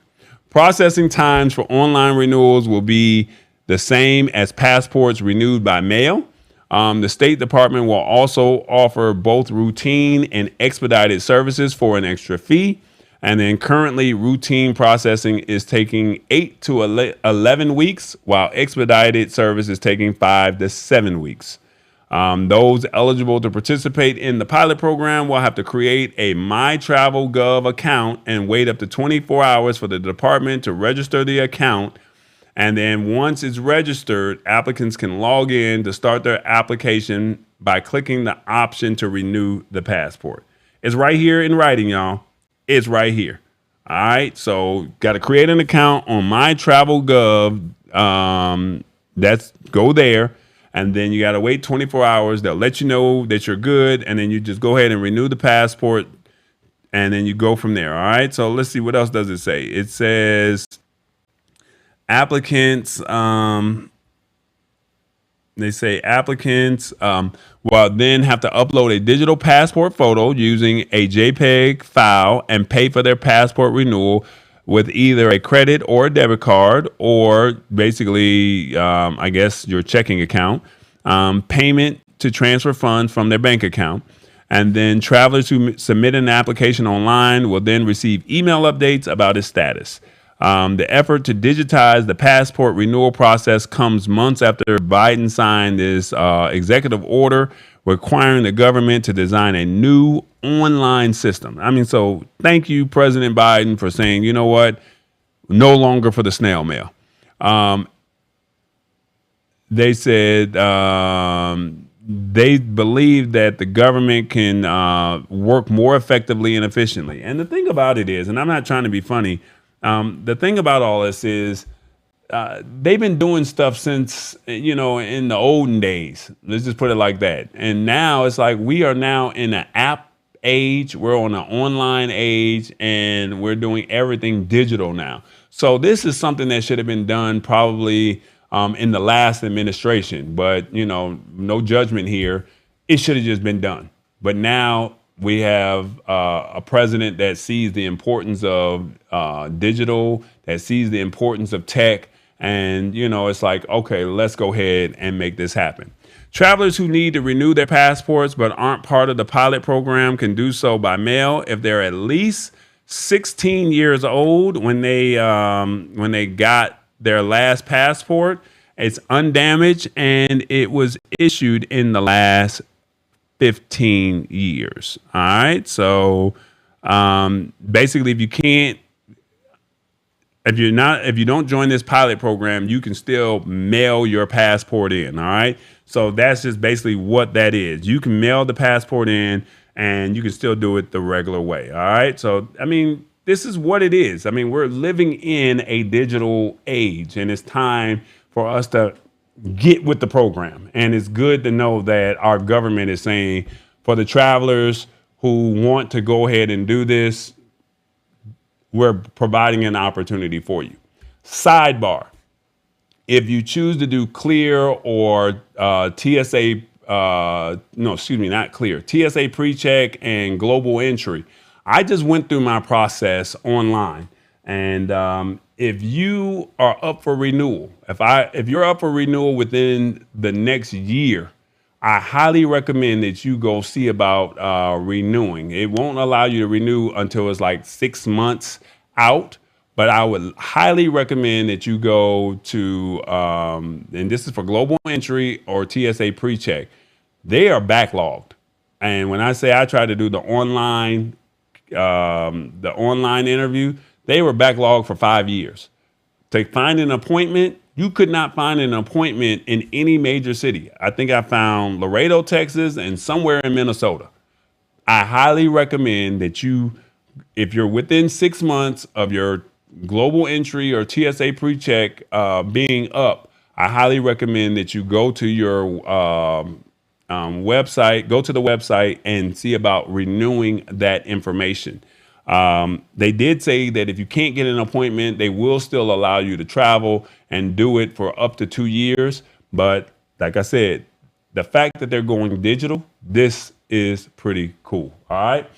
Processing times for online renewals will be the same as passports renewed by mail. The State Department will also offer both routine and expedited services for an extra fee. And then currently, routine processing is taking 8 to 11 weeks, while expedited service is taking 5 to 7 weeks. Those eligible to participate in the pilot program will have to create a MyTravelGov account and wait up to 24 hours for the department to register the account. And then once it's registered, applicants can log in to start their application by clicking the option to renew the passport. It's right here in writing, y'all. It's right here. All right. So got to create an account on MyTravelGov. Go there. And then you got to wait 24 hours. They'll let you know that you're good. And then you just go ahead and renew the passport. And then you go from there. All right. So let's see. What else does it say? It says applicants. They say applicants will then have to upload a digital passport photo using a JPEG file and pay for their passport renewal with either a credit or a debit card, or basically, I guess, your checking account, payment to transfer funds from their bank account. And then travelers who submit an application online will then receive email updates about its status. The effort to digitize the passport renewal process comes months after Biden signed this executive order requiring the government to design a new online system. I mean, so thank you, President Biden, for saying, you know what, no longer for the snail mail. They said they believe that the government can work more effectively and efficiently. And the thing about it is, and I'm not trying to be funny, the thing about all this is they've been doing stuff since, in the olden days. Let's just put it like that. And now it's like we are now in an app age. We're on an online age, and we're doing everything digital now. So this is something that should have been done probably in the last administration. But, no judgment here. It should have just been done. But now we have a president that sees the importance of digital, that sees the importance of tech. And, it's like, okay, let's go ahead and make this happen. Travelers who need to renew their passports but aren't part of the pilot program can do so by mail if they're at least 16 years old when they got their last passport. It's undamaged and it was issued in the last 15 years. All right. So basically, if you don't join this pilot program, you can still mail your passport in. All right. So that's just basically what that is. You can mail the passport in and you can still do it the regular way. All right. So, I mean, this is what it is. I mean, we're living in a digital age, and it's time for us to get with the program. And it's good to know that our government is saying for the travelers who want to go ahead and do this, we're providing an opportunity for you. Sidebar. If you choose to do clear or TSA, not clear, TSA pre-check and global entry, I just went through my process online. And if you are up for renewal, if you're up for renewal within the next year, I highly recommend that you go see about renewing. It won't allow you to renew until it's like 6 months out. But I would highly recommend that you go to, and this is for global entry or TSA pre-check. They are backlogged. And when I say I tried to do the online interview, they were backlogged for 5 years. To find an appointment, you could not find an appointment in any major city. I think I found Laredo, Texas, and somewhere in Minnesota. I highly recommend that you, if you're within 6 months of your global entry or TSA pre-check being up, I highly recommend that you go to your website, go to the website and see about renewing that information. They did say that if you can't get an appointment, they will still allow you to travel and do it for up to 2 years. But like I said, the fact that they're going digital, this is pretty cool. All right.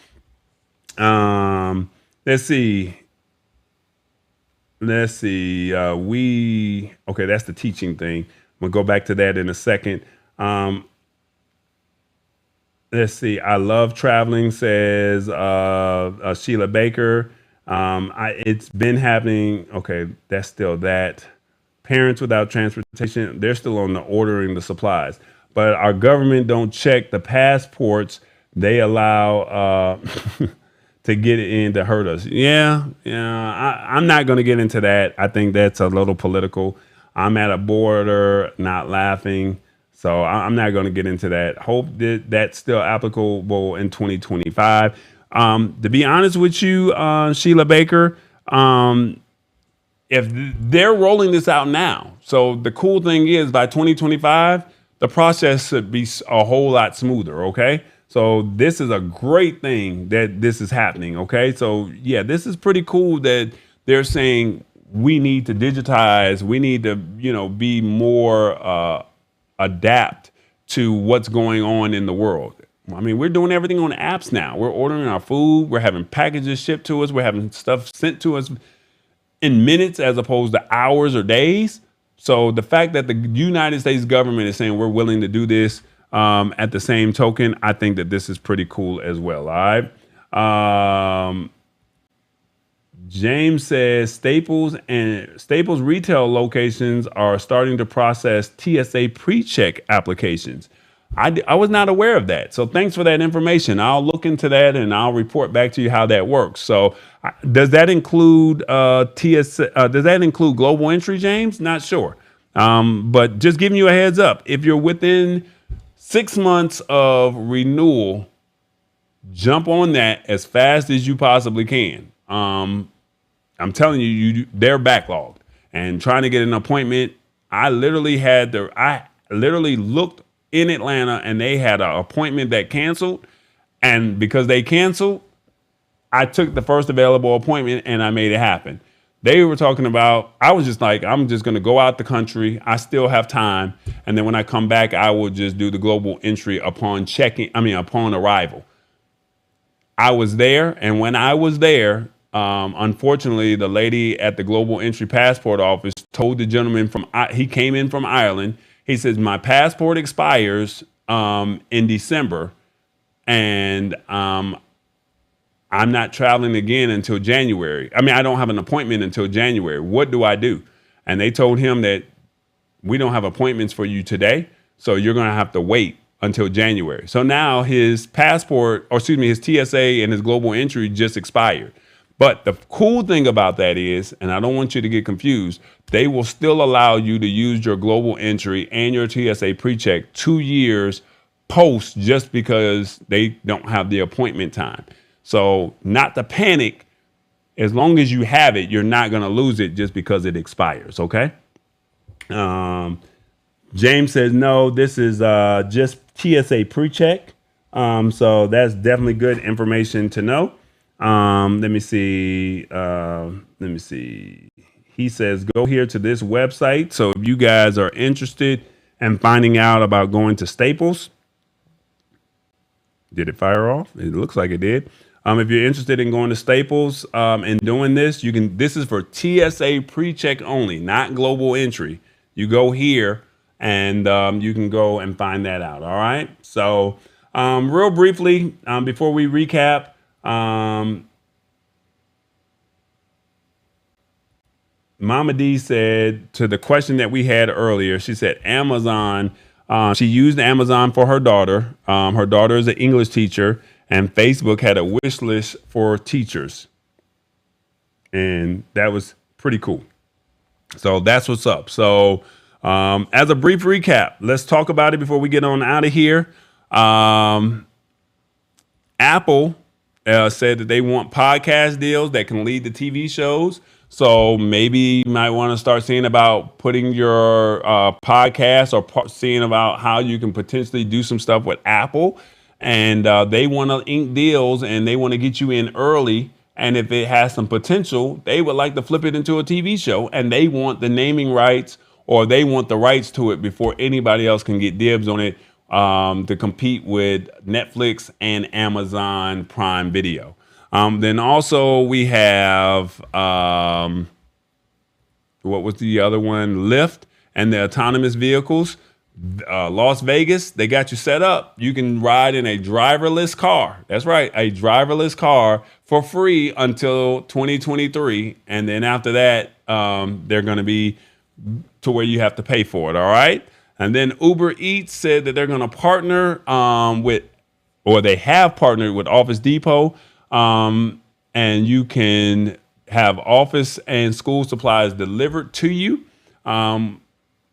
Let's see. Okay, that's the teaching thing. We'll go back to that in a second. Let's see. I love traveling, says Sheila Baker. It's been happening. Okay, that's still that. Parents without transportation, they're still on the ordering the supplies. But our government don't check the passports they allow to get it in to hurt us. Yeah. I'm not going to get into that. I think that's a little political. I'm at a border, not laughing. So I'm not going to get into that. Hope that that's still applicable in 2025. To be honest with you, Sheila Baker, if they're rolling this out now, so the cool thing is by 2025, the process should be a whole lot smoother. Okay. So this is a great thing that this is happening. Okay. So yeah, this is pretty cool that they're saying we need to digitize. We need to, be more, adapt to what's going on in the world. I mean, we're doing everything on apps now. We're ordering our food. We're having packages shipped to us. We're having stuff sent to us in minutes as opposed to hours or days. So the fact that the United States government is saying we're willing to do this, at the same token, I think that this is pretty cool as well. All right. James says Staples retail locations are starting to process TSA pre-check applications. I was not aware of that. So thanks for that information. I'll look into that and I'll report back to you how that works. So does that include does that include global entry, James? Not sure. But just giving you a heads up, if you're within 6 months of renewal, jump on that as fast as you possibly can. I'm telling you, they're backlogged and trying to get an appointment. I literally looked in Atlanta and they had an appointment that canceled. And because they canceled, I took the first available appointment and I made it happen. They were talking about, I was just like, I'm just going to go out the country. I still have time. And then when I come back, I will just do the global entry upon arrival. I was there. And when I was there, unfortunately, the lady at the global entry passport office told the gentleman he came in from Ireland. He says, my passport expires in December. And I'm not traveling again until January. I mean, I don't have an appointment until January. What do I do? And they told him that we don't have appointments for you today. So you're going to have to wait until January. So now his his TSA and his global entry just expired. But the cool thing about that is, and I don't want you to get confused, they will still allow you to use your global entry and your TSA pre-check 2 years post just because they don't have the appointment time. So not to panic, as long as you have it, you're not going to lose it just because it expires. Okay. James says, no, this is just TSA pre-check. So that's definitely good information to know. Let me see. He says, go here to this website. So if you guys are interested in finding out about going to Staples, did it fire off? It looks like it did. If you're interested in going to Staples and doing this, you can. This is for TSA pre-check only, not global entry. You go here and you can go and find that out. All right. So real briefly, before we recap, Mama D said to the question that we had earlier, she said Amazon. She used Amazon for her daughter. Her daughter is an English teacher, and Facebook had a wish list for teachers. And that was pretty cool. So that's what's up. So as a brief recap, let's talk about it before we get on out of here. Apple said that they want podcast deals that can lead to TV shows. So maybe you might want to start seeing about putting your podcast or seeing about how you can potentially do some stuff with Apple. And they want to ink deals and they want to get you in early. And if it has some potential, they would like to flip it into a TV show, and they want the naming rights, or they want the rights to it before anybody else can get dibs on it to compete with Netflix and Amazon Prime Video. Then also we have, what was the other one? Lyft and the autonomous vehicles. Las Vegas, they got you set up. You can ride in a driverless car. That's right, a driverless car for free until 2023. And then after that, they're going to be to where you have to pay for it. All right. And then Uber Eats said that they're going to partner or they have partnered with Office Depot. And you can have office and school supplies delivered to you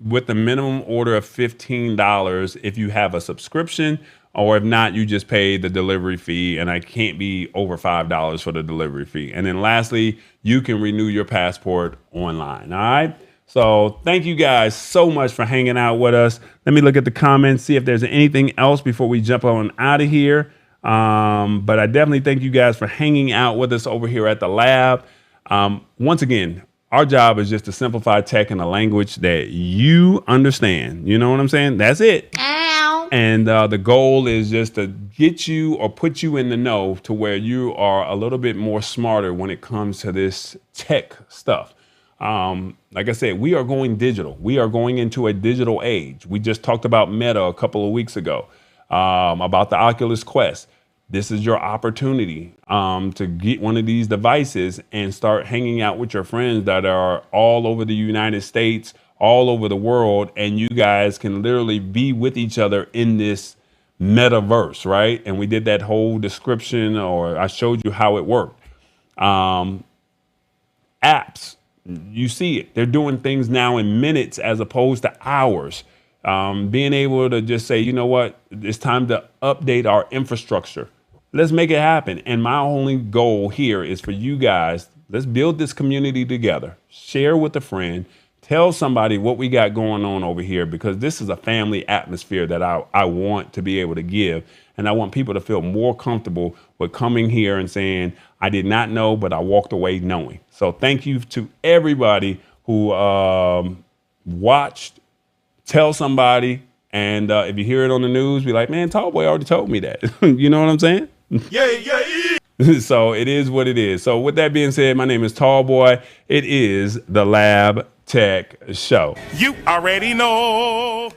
with the minimum order of $15 if you have a subscription, or if not, you just pay the delivery fee, and I can't be over $5 for the delivery fee. And then lastly, you can renew your passport online. All right. So thank you guys so much for hanging out with us. Let me look at the comments, see if there's anything else before we jump on out of here. But I definitely thank you guys for hanging out with us over here at the lab. Once again, our job is just to simplify tech in a language that you understand. You know what I'm saying? That's it. Ow. And the goal is just to get you or put you in the know to where you are a little bit more smarter when it comes to this tech stuff. Like I said, we are going digital. We are going into a digital age. We just talked about Meta a couple of weeks ago, about the Oculus Quest. This is your opportunity to get one of these devices and start hanging out with your friends that are all over the United States, all over the world, and you guys can literally be with each other in this metaverse, right? And we did that whole description, or I showed you how it worked. Apps, you see it. They're doing things now in minutes as opposed to hours. Being able to just say, you know what, it's time to update our infrastructure. Let's make it happen. And my only goal here is for you guys, let's build this community together. Share with a friend. Tell somebody what we got going on over here, because this is a family atmosphere that I want to be able to give. And I want people to feel more comfortable with coming here and saying, I did not know, but I walked away knowing. So thank you to everybody who watched. Tell somebody. And if you hear it on the news, be like, man, Tallboy already told me that. You know what I'm saying? Yeah. So it is what it is. So with that being said, my name is Tallboy. It is the Lab Tech Show. You already know.